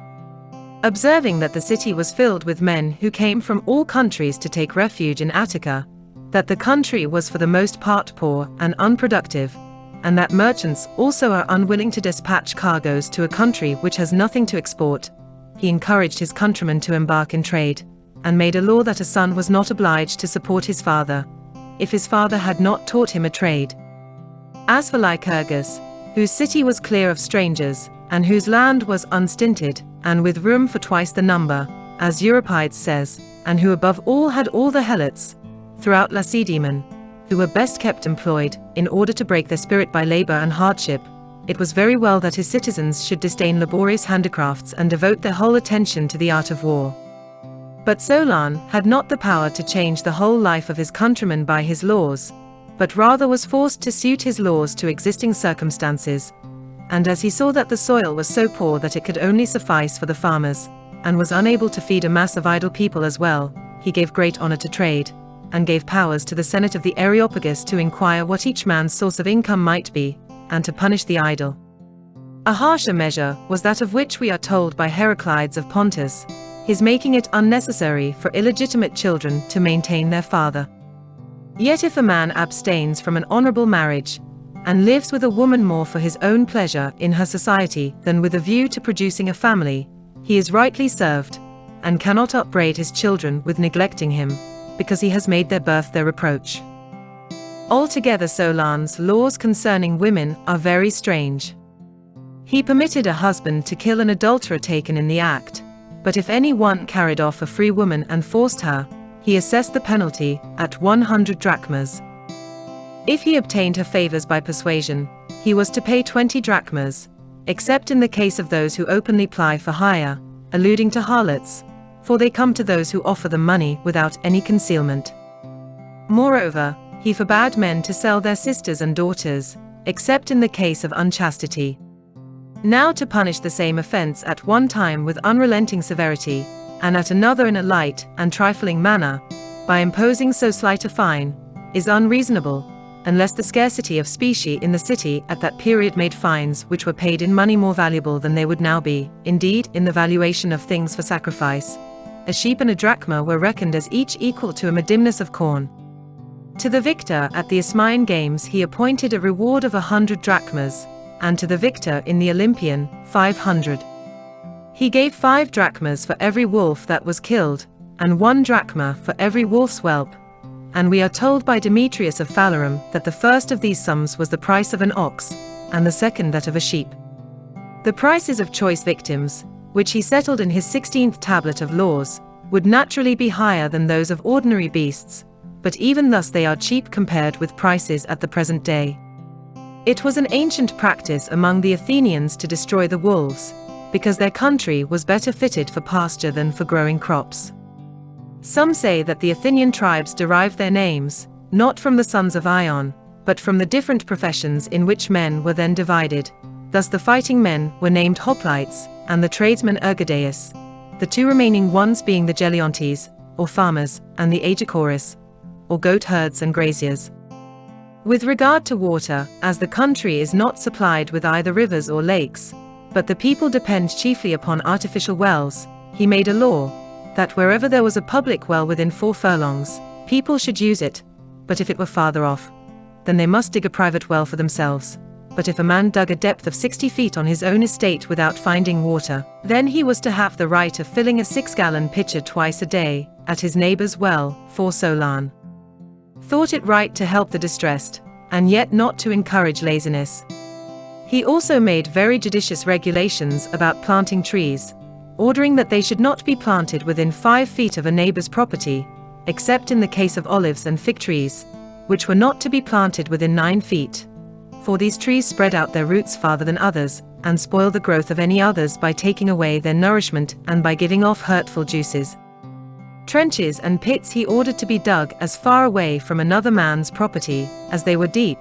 Observing that the city was filled with men who came from all countries to take refuge in Attica, that the country was for the most part poor and unproductive, and that merchants also are unwilling to dispatch cargoes to a country which has nothing to export, he encouraged his countrymen to embark in trade, and made a law that a son was not obliged to support his father, if his father had not taught him a trade. As for Lycurgus, whose city was clear of strangers, and whose land was unstinted, and with room for twice the number, as Euripides says, and who above all had all the helots, throughout Lacedaemon, who were best kept employed, in order to break their spirit by labor and hardship, it was very well that his citizens should disdain laborious handicrafts and devote their whole attention to the art of war. But Solon had not the power to change the whole life of his countrymen by his laws, but rather was forced to suit his laws to existing circumstances, and as he saw that the soil was so poor that it could only suffice for the farmers, and was unable to feed a mass of idle people as well, he gave great honor to trade, and gave powers to the Senate of the Areopagus to inquire what each man's source of income might be, and to punish the idle. A harsher measure was that of which we are told by Heraclides of Pontus, his making it unnecessary for illegitimate children to maintain their father. Yet if a man abstains from an honorable marriage, and lives with a woman more for his own pleasure in her society than with a view to producing a family, he is rightly served, and cannot upbraid his children with neglecting him, because he has made their birth their reproach. Altogether Solon's laws concerning women are very strange. He permitted a husband to kill an adulterer taken in the act, but if any one carried off a free woman and forced her, he assessed the penalty at 100 drachmas. If he obtained her favors by persuasion, he was to pay 20 drachmas, except in the case of those who openly ply for hire, alluding to harlots, for they come to those who offer them money without any concealment. Moreover, he forbade men to sell their sisters and daughters, except in the case of unchastity. Now to punish the same offense at one time with unrelenting severity, and at another in a light and trifling manner, by imposing so slight a fine, is unreasonable, unless the scarcity of specie in the city at that period made fines which were paid in money more valuable than they would now be. Indeed, in the valuation of things for sacrifice, a sheep and a drachma were reckoned as each equal to a medimnus of corn. To the victor at the Isthmian games he appointed a reward of 100 drachmas, and to the victor in the Olympian, 500. He gave 5 drachmas for every wolf that was killed, and 1 drachma for every wolf's whelp. And we are told by Demetrius of Phalerum that the first of these sums was the price of an ox, and the second that of a sheep. The prices of choice victims, which he settled in his 16th tablet of laws, would naturally be higher than those of ordinary beasts, but even thus they are cheap compared with prices at the present day. It was an ancient practice among the Athenians to destroy the wolves, because their country was better fitted for pasture than for growing crops. Some say that the Athenian tribes derived their names, not from the sons of Ion, but from the different professions in which men were then divided. Thus the fighting men were named hoplites, and the tradesmen ergodeus, the 2 remaining ones being the geleontes, or farmers, and the aegicoris, or goat herds and graziers. With regard to water, as the country is not supplied with either rivers or lakes, but the people depend chiefly upon artificial wells, he made a law, that wherever there was a public well within 4 furlongs, people should use it, but if it were farther off, then they must dig a private well for themselves. But if a man dug a depth of 60 feet on his own estate without finding water, then he was to have the right of filling a 6-gallon pitcher twice a day, at his neighbor's well, for Solon thought it right to help the distressed, and yet not to encourage laziness. He also made very judicious regulations about planting trees, ordering that they should not be planted within 5 feet of a neighbor's property, except in the case of olives and fig trees, which were not to be planted within 9 feet. For these trees spread out their roots farther than others, and spoil the growth of any others by taking away their nourishment and by giving off hurtful juices. Trenches and pits he ordered to be dug as far away from another man's property as they were deep,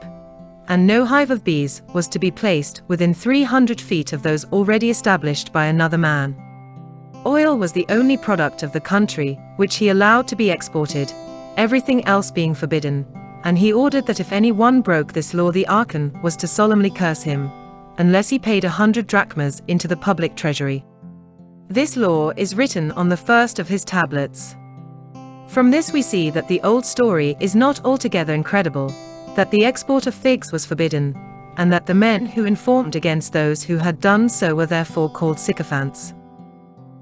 and no hive of bees was to be placed within 300 feet of those already established by another man. Oil was the only product of the country which he allowed to be exported, everything else being forbidden, and he ordered that if any one broke this law the archon was to solemnly curse him, unless he paid 100 drachmas into the public treasury. This law is written on the first of his tablets. From this we see that the old story is not altogether incredible, that the export of figs was forbidden, and that the men who informed against those who had done so were therefore called sycophants.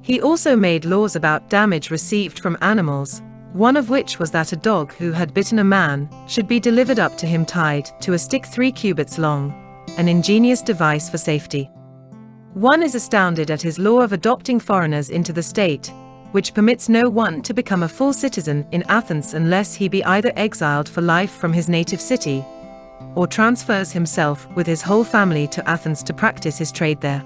He also made laws about damage received from animals, one of which was that a dog who had bitten a man should be delivered up to him tied to a stick 3 cubits long, an ingenious device for safety. One is astounded at his law of adopting foreigners into the state, which permits no one to become a full citizen in Athens unless he be either exiled for life from his native city, or transfers himself with his whole family to Athens to practice his trade there.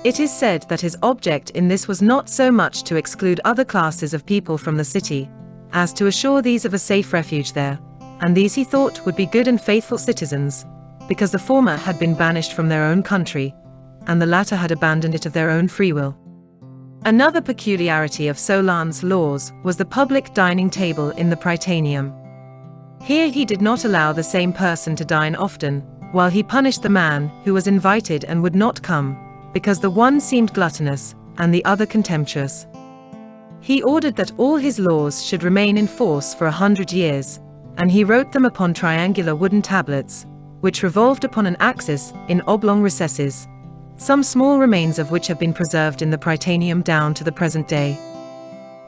It is said that his object in this was not so much to exclude other classes of people from the city, as to assure these of a safe refuge there, and these he thought would be good and faithful citizens, because the former had been banished from their own country, and the latter had abandoned it of their own free will. Another peculiarity of Solon's laws was the public dining table in the Prytaneum. Here he did not allow the same person to dine often, while he punished the man who was invited and would not come, because the one seemed gluttonous, and the other contemptuous. He ordered that all his laws should remain in force for 100 years, and he wrote them upon triangular wooden tablets, which revolved upon an axis in oblong recesses, some small remains of which have been preserved in the Prytaneum down to the present day.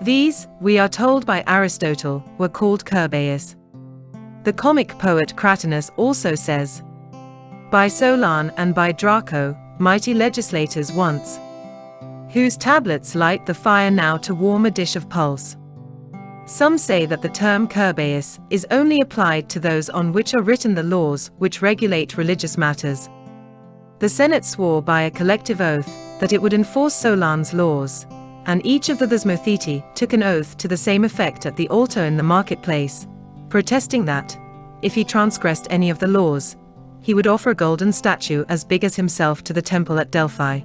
These, we are told by Aristotle, were called curbeis. The comic poet Cratinus also says, "By Solon and by Draco, mighty legislators once, whose tablets light the fire now to warm a dish of pulse." Some say that the term curbeis is only applied to those on which are written the laws which regulate religious matters. The Senate swore by a collective oath that it would enforce Solon's laws, and each of the Thesmotheti took an oath to the same effect at the altar in the marketplace, protesting that, if he transgressed any of the laws, he would offer a golden statue as big as himself to the temple at Delphi.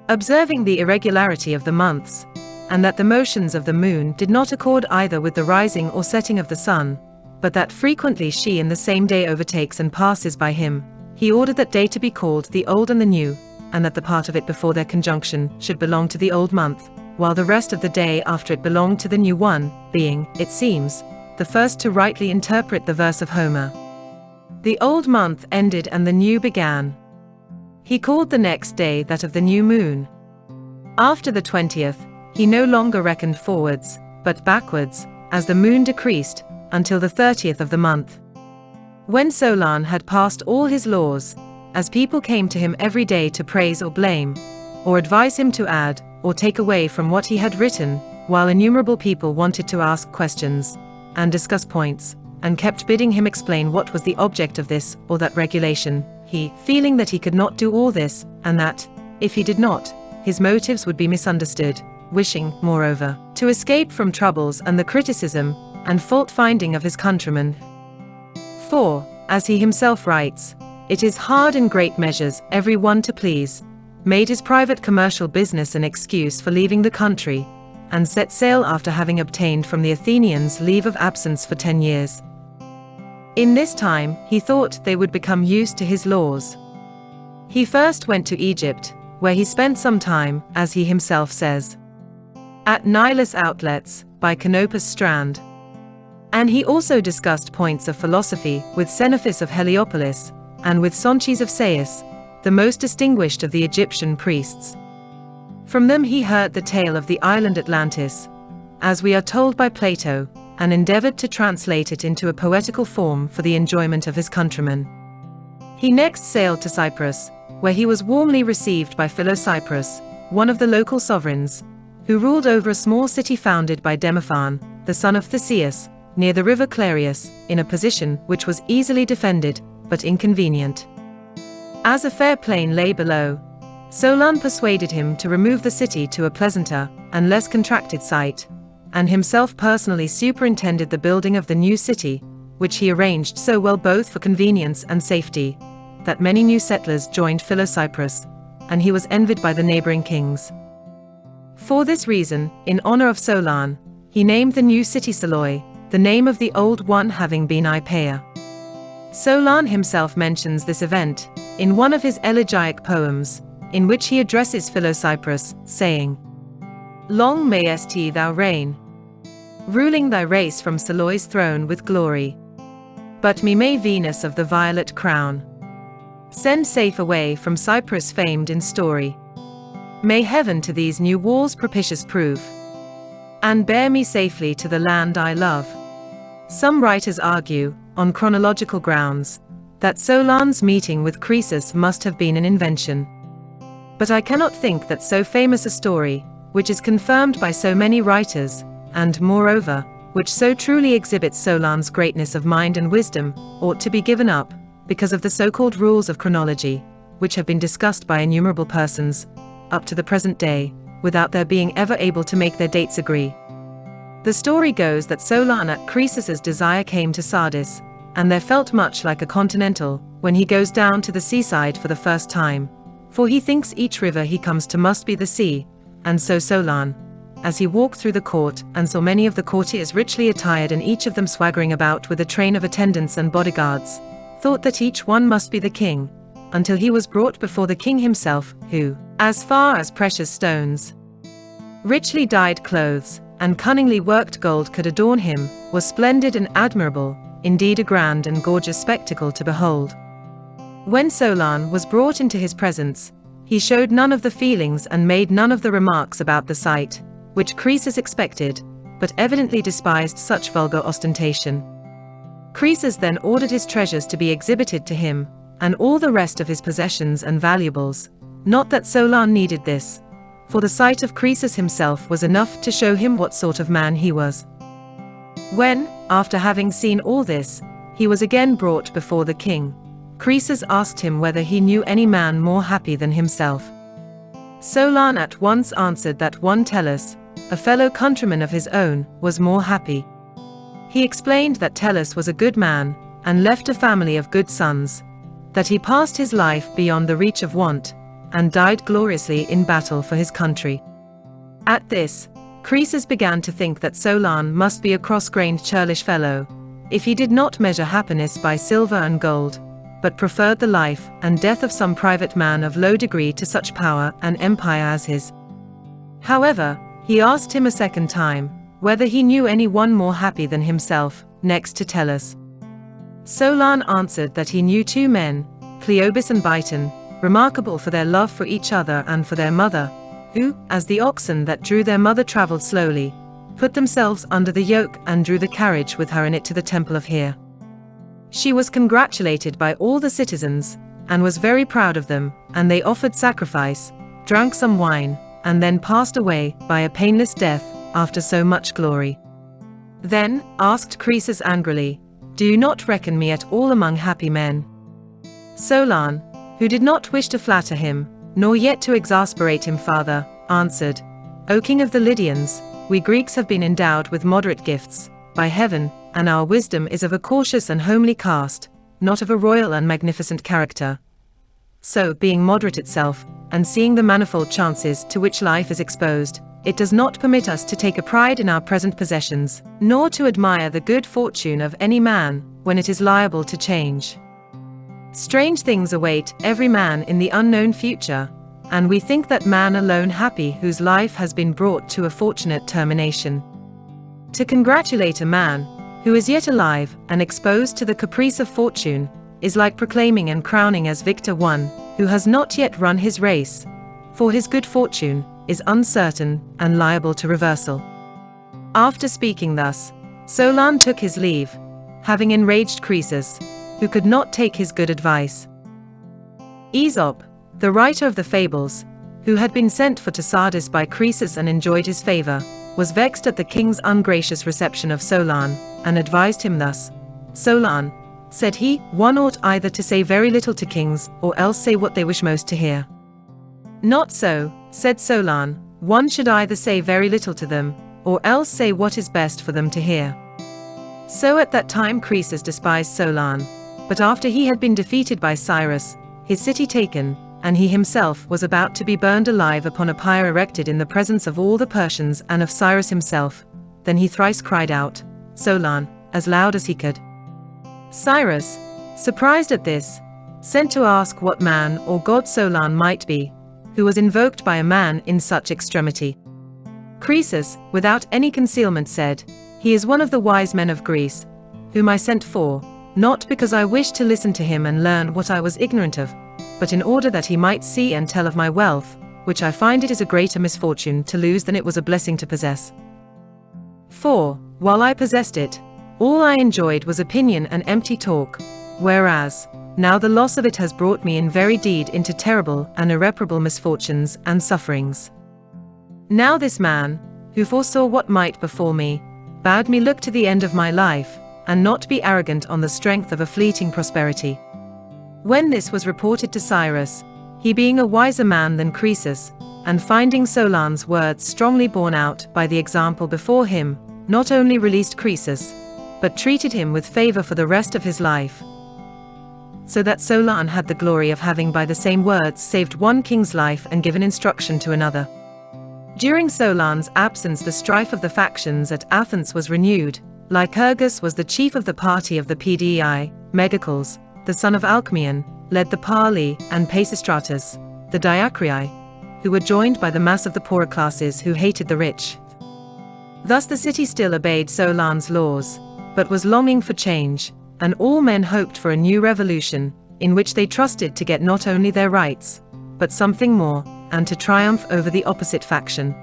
Observing the irregularity of the months, and that the motions of the moon did not accord either with the rising or setting of the sun, but that frequently she in the same day overtakes and passes by him, he ordered that day to be called the Old and the New, and that the part of it before their conjunction should belong to the old month, while the rest of the day after it belonged to the new one, being, it seems, the first to rightly interpret the verse of Homer. The old month ended and the new began. He called the next day that of the new moon. After the 20th, he no longer reckoned forwards, but backwards, as the moon decreased, until the 30th of the month. When Solon had passed all his laws, as people came to him every day to praise or blame, or advise him to add, or take away from what he had written, while innumerable people wanted to ask questions, and discuss points, and kept bidding him explain what was the object of this or that regulation, he, feeling that he could not do all this, and that, if he did not, his motives would be misunderstood, wishing, moreover, to escape from troubles and the criticism and fault-finding of his countrymen. For, as he himself writes, it is hard in great measures every one to please, made his private commercial business an excuse for leaving the country, and set sail after having obtained from the Athenians leave of absence for 10 years. In this time, he thought they would become used to his laws. He first went to Egypt, where he spent some time, as he himself says, at Nilus outlets, by Canopus strand. And he also discussed points of philosophy with Xenophus of Heliopolis, and with Sonches of Sais, the most distinguished of the Egyptian priests. From them he heard the tale of the island Atlantis, as we are told by Plato, and endeavored to translate it into a poetical form for the enjoyment of his countrymen. He next sailed to Cyprus, where he was warmly received by Philocyprus, one of the local sovereigns, who ruled over a small city founded by Demophon, the son of Theseus, near the river Clarius, in a position which was easily defended, but inconvenient. As a fair plain lay below, Solon persuaded him to remove the city to a pleasanter and less contracted site, and himself personally superintended the building of the new city, which he arranged so well both for convenience and safety, that many new settlers joined Philocyprus, and he was envied by the neighboring kings. For this reason, in honor of Solon, he named the new city Seloi, the name of the old one having been Ipaea. Solon himself mentions this event in one of his elegiac poems, in which he addresses Philocyprus, saying, "Long mayest thou reign, ruling thy race from Seloi's throne with glory. But me may Venus of the violet crown send safe away from Cyprus famed in story. May heaven to these new walls propitious prove, and bear me safely to the land I love." Some writers argue, on chronological grounds, that Solon's meeting with Croesus must have been an invention. But I cannot think that so famous a story, which is confirmed by so many writers, and moreover, which so truly exhibits Solon's greatness of mind and wisdom, ought to be given up, because of the so-called rules of chronology, which have been discussed by innumerable persons, up to the present day, without their being ever able to make their dates agree. The story goes that Solon at Croesus's desire came to Sardis, and there felt much like a continental, when he goes down to the seaside for the first time, for he thinks each river he comes to must be the sea, and so Solon, as he walked through the court and saw many of the courtiers richly attired and each of them swaggering about with a train of attendants and bodyguards, thought that each one must be the king, until he was brought before the king himself, who, as far as precious stones, richly dyed clothes, and cunningly worked gold could adorn him, was splendid and admirable, indeed a grand and gorgeous spectacle to behold. When Solon was brought into his presence, he showed none of the feelings and made none of the remarks about the sight, which Croesus expected, but evidently despised such vulgar ostentation. Croesus then ordered his treasures to be exhibited to him, and all the rest of his possessions and valuables. Not that Solon needed this, for the sight of Croesus himself was enough to show him what sort of man he was. When, after having seen all this, he was again brought before the king, Croesus asked him whether he knew any man more happy than himself. Solon at once answered that one Tellus, a fellow countryman of his own, was more happy. He explained that Tellus was a good man, and left a family of good sons, that he passed his life beyond the reach of want, and died gloriously in battle for his country. At this, Croesus began to think that Solon must be a cross-grained churlish fellow, if he did not measure happiness by silver and gold, but preferred the life and death of some private man of low degree to such power and empire as his. However, he asked him a second time, whether he knew any one more happy than himself, next to Tellus. Solon answered that he knew two men, Cleobis and Biton, remarkable for their love for each other and for their mother, who, as the oxen that drew their mother traveled slowly, put themselves under the yoke and drew the carriage with her in it to the temple of Hera. She was congratulated by all the citizens, and was very proud of them, and they offered sacrifice, drank some wine, and then passed away by a painless death after so much glory. Then asked Croesus angrily, "Do you not reckon me at all among happy men?" Solon, who did not wish to flatter him, nor yet to exasperate him farther, answered, "O king of the Lydians, we Greeks have been endowed with moderate gifts, by heaven, and our wisdom is of a cautious and homely cast, not of a royal and magnificent character. So, being moderate itself, and seeing the manifold chances to which life is exposed, it does not permit us to take a pride in our present possessions, nor to admire the good fortune of any man, when it is liable to change. Strange things await every man in the unknown future, and we think that man alone happy whose life has been brought to a fortunate termination. To congratulate a man, who is yet alive and exposed to the caprice of fortune, is like proclaiming and crowning as victor one, who has not yet run his race, for his good fortune is uncertain and liable to reversal." After speaking thus, Solon took his leave, having enraged Croesus, who could not take his good advice. Aesop, the writer of the fables, who had been sent for to Sardis by Croesus and enjoyed his favor, was vexed at the king's ungracious reception of Solon, and advised him thus. "Solon," said he, "one ought either to say very little to kings, or else say what they wish most to hear." "Not so," said Solon, "one should either say very little to them, or else say what is best for them to hear." So at that time Croesus despised Solon, but after he had been defeated by Cyrus, his city taken, and he himself was about to be burned alive upon a pyre erected in the presence of all the Persians and of Cyrus himself, then he thrice cried out, "Solon," as loud as he could. Cyrus, surprised at this, sent to ask what man or god Solon might be, who was invoked by a man in such extremity. Croesus, without any concealment said, "He is one of the wise men of Greece, whom I sent for, not because I wished to listen to him and learn what I was ignorant of, but in order that he might see and tell of my wealth, which I find it is a greater misfortune to lose than it was a blessing to possess. For, while I possessed it, all I enjoyed was opinion and empty talk, whereas, now the loss of it has brought me in very deed into terrible and irreparable misfortunes and sufferings. Now this man, who foresaw what might befall me, bade me look to the end of my life, and not be arrogant on the strength of a fleeting prosperity." When this was reported to Cyrus, he being a wiser man than Croesus, and finding Solon's words strongly borne out by the example before him, not only released Croesus, but treated him with favor for the rest of his life, so that Solon had the glory of having by the same words saved one king's life and given instruction to another. During Solon's absence the strife of the factions at Athens was renewed. Lycurgus was the chief of the party of the Pdi, Megacles, the son of Alcmaeon, led the Parli, and Pisistratus, the Diacrii, who were joined by the mass of the poorer classes who hated the rich. Thus the city still obeyed Solon's laws, but was longing for change, and all men hoped for a new revolution, in which they trusted to get not only their rights, but something more, and to triumph over the opposite faction.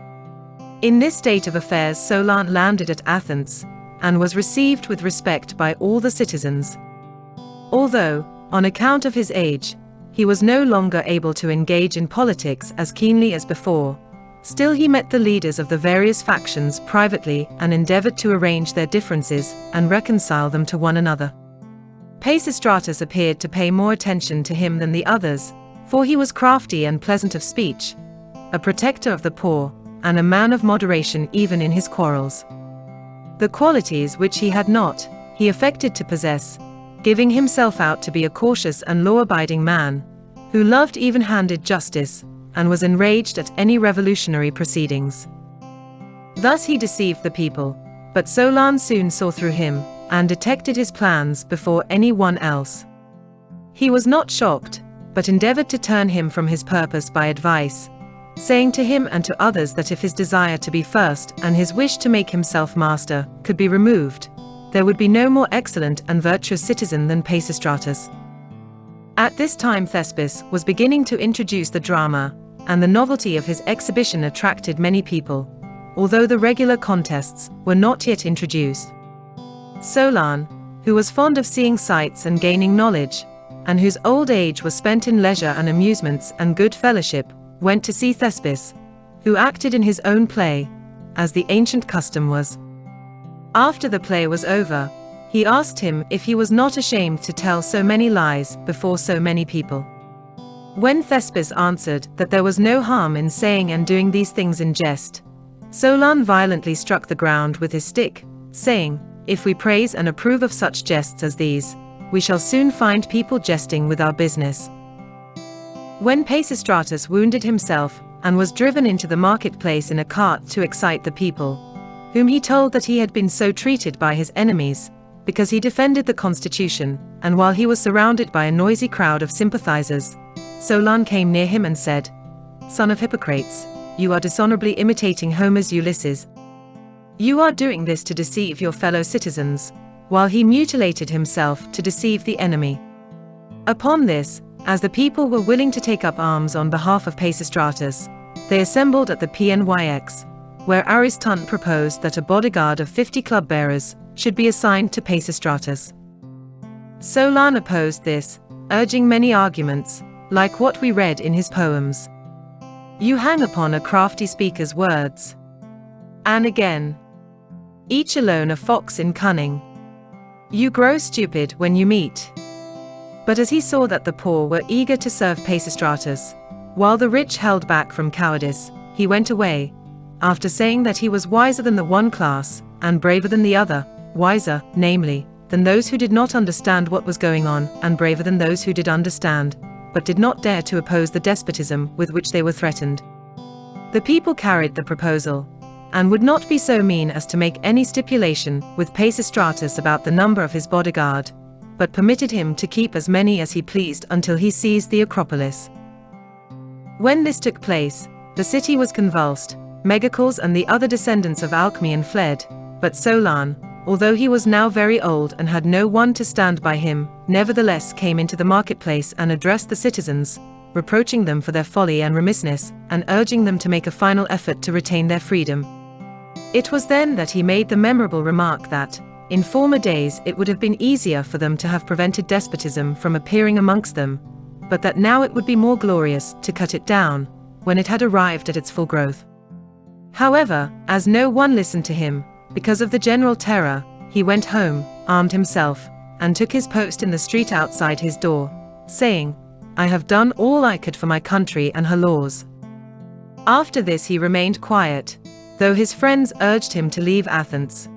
In this state of affairs Solon landed at Athens, and was received with respect by all the citizens. Although, on account of his age, he was no longer able to engage in politics as keenly as before, still he met the leaders of the various factions privately and endeavored to arrange their differences and reconcile them to one another. Pisistratus appeared to pay more attention to him than the others, for he was crafty and pleasant of speech, a protector of the poor, and a man of moderation even in his quarrels. The qualities which he had not, he affected to possess, giving himself out to be a cautious and law-abiding man, who loved even-handed justice, and was enraged at any revolutionary proceedings. Thus he deceived the people, but Solon soon saw through him, and detected his plans before anyone else. He was not shocked, but endeavored to turn him from his purpose by advice, saying to him and to others that if his desire to be first and his wish to make himself master could be removed, there would be no more excellent and virtuous citizen than Pisistratus. At this time Thespis was beginning to introduce the drama, and the novelty of his exhibition attracted many people, although the regular contests were not yet introduced. Solon, who was fond of seeing sights and gaining knowledge, and whose old age was spent in leisure and amusements and good fellowship, went to see Thespis, who acted in his own play, as the ancient custom was. After the play was over, he asked him if he was not ashamed to tell so many lies before so many people. When Thespis answered that there was no harm in saying and doing these things in jest, Solon violently struck the ground with his stick, saying, "If we praise and approve of such jests as these, we shall soon find people jesting with our business." When Pisistratus wounded himself, and was driven into the marketplace in a cart to excite the people, whom he told that he had been so treated by his enemies, because he defended the constitution, and while he was surrounded by a noisy crowd of sympathizers, Solon came near him and said, "Son of Hippocrates, you are dishonorably imitating Homer's Ulysses. You are doing this to deceive your fellow citizens, while he mutilated himself to deceive the enemy." Upon this, as the people were willing to take up arms on behalf of Pisistratus, they assembled at the Pnyx, where Ariston proposed that a bodyguard of 50 club-bearers should be assigned to Pisistratus. Solon opposed this, urging many arguments, like what we read in his poems. "You hang upon a crafty speaker's words. And again, each alone a fox in cunning. You grow stupid when you meet." But as he saw that the poor were eager to serve Pisistratus, while the rich held back from cowardice, he went away, after saying that he was wiser than the one class, and braver than the other, wiser, namely, than those who did not understand what was going on, and braver than those who did understand, but did not dare to oppose the despotism with which they were threatened. The people carried the proposal, and would not be so mean as to make any stipulation with Pisistratus about the number of his bodyguard, but permitted him to keep as many as he pleased until he seized the Acropolis. When this took place, the city was convulsed, Megacles and the other descendants of Alcmaeon fled, but Solon, although he was now very old and had no one to stand by him, nevertheless came into the marketplace and addressed the citizens, reproaching them for their folly and remissness, and urging them to make a final effort to retain their freedom. It was then that he made the memorable remark that, in former days it would have been easier for them to have prevented despotism from appearing amongst them, but that now it would be more glorious to cut it down, when it had arrived at its full growth. However, as no one listened to him, because of the general terror, he went home, armed himself, and took his post in the street outside his door, saying, "I have done all I could for my country and her laws." After this he remained quiet, though his friends urged him to leave Athens.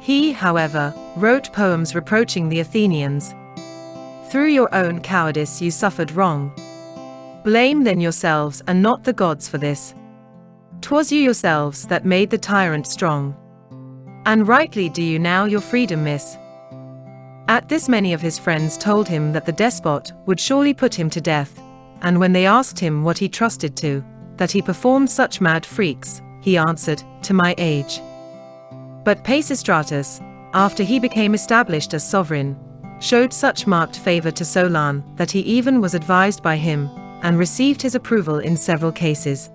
He, however, wrote poems reproaching the Athenians. "Through your own cowardice you suffered wrong. Blame then yourselves and not the gods for this. 'Twas you yourselves that made the tyrant strong. And rightly do you now your freedom miss." At this many of his friends told him that the despot would surely put him to death, and when they asked him what he trusted to, that he performed such mad freaks, he answered, "To my age." But Pisistratus, after he became established as sovereign, showed such marked favor to Solon that he even was advised by him, and received his approval in several cases.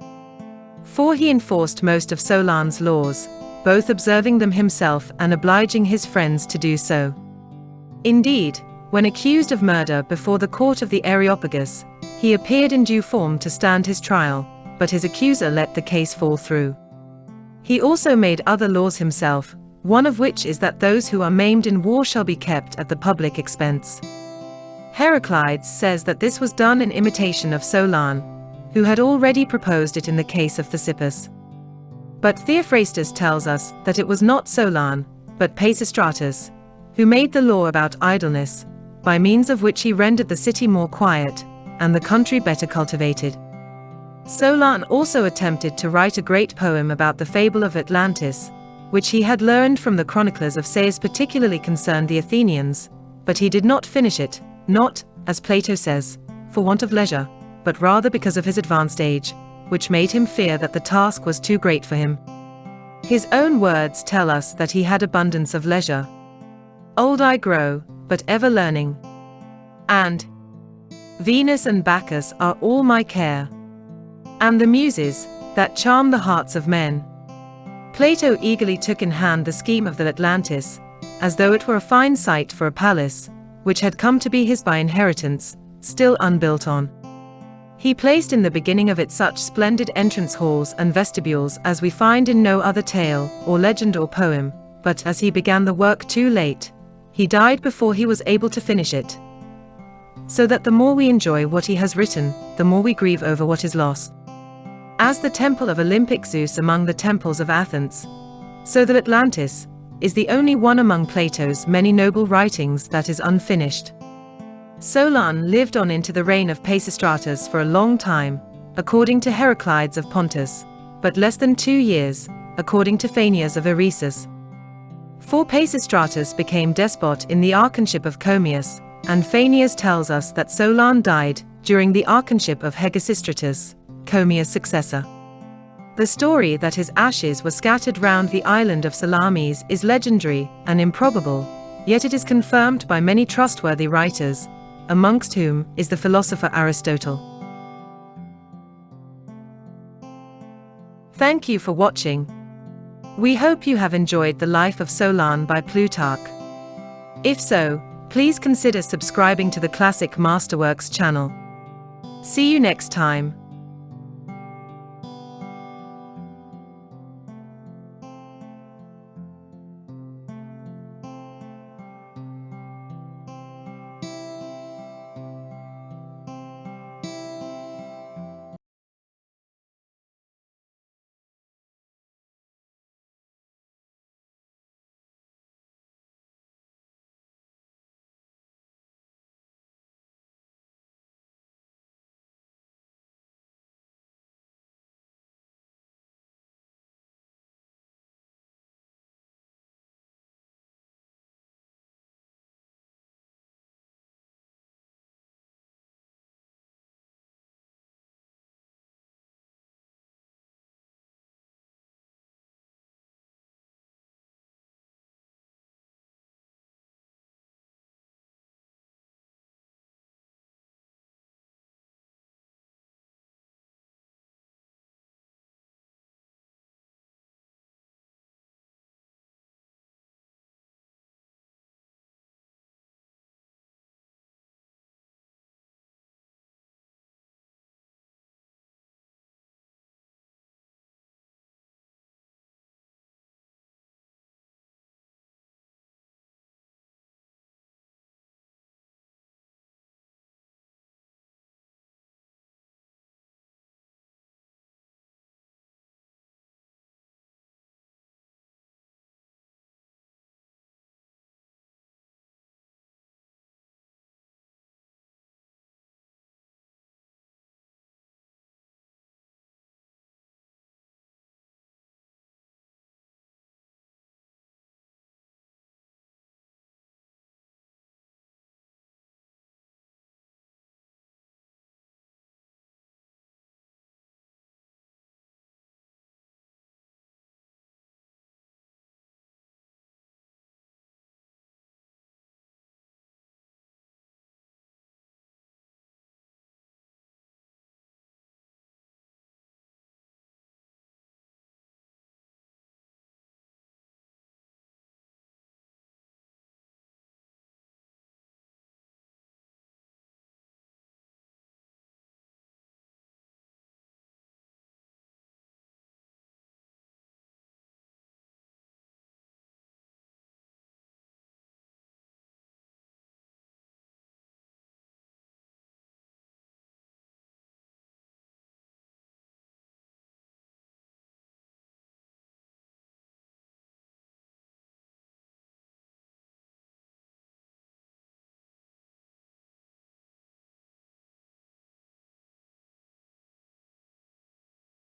For he enforced most of Solon's laws, both observing them himself and obliging his friends to do so. Indeed, when accused of murder before the court of the Areopagus, he appeared in due form to stand his trial, but his accuser let the case fall through. He also made other laws himself, one of which is that those who are maimed in war shall be kept at the public expense. Herodotus says that this was done in imitation of Solon, who had already proposed it in the case of Thesippus. But Theophrastus tells us that it was not Solon, but Pisistratus, who made the law about idleness, by means of which he rendered the city more quiet, and the country better cultivated. Solon also attempted to write a great poem about the fable of Atlantis, which he had learned from the chroniclers of Sais particularly concerned the Athenians, but he did not finish it, not, as Plato says, for want of leisure, but rather because of his advanced age, which made him fear that the task was too great for him. His own words tell us that he had abundance of leisure. Old I grow, but ever learning. And Venus and Bacchus are all my care. And the Muses, that charm the hearts of men. Plato eagerly took in hand the scheme of the Atlantis, as though it were a fine site for a palace, which had come to be his by inheritance, still unbuilt on. He placed in the beginning of it such splendid entrance halls and vestibules as we find in no other tale, or legend or poem, but as he began the work too late, he died before he was able to finish it. So that the more we enjoy what he has written, the more we grieve over what is lost. As the temple of Olympic Zeus among the temples of Athens, so that Atlantis is the only one among Plato's many noble writings that is unfinished. Solon lived on into the reign of Pisistratus for a long time, according to Herodotus of Pontus, but less than 2 years, according to Phanias of Eresus. For Pisistratus became despot in the archonship of Commius, and Phanias tells us that Solon died during the archonship of Pisistratus, Commius' successor. The story that his ashes were scattered round the island of Salamis is legendary and improbable, yet it is confirmed by many trustworthy writers, amongst whom is the philosopher Aristotle. Thank you for watching. We hope you have enjoyed The Life of Solon by Plutarch. If so, please consider subscribing to the Classic Masterworks channel. See you next time.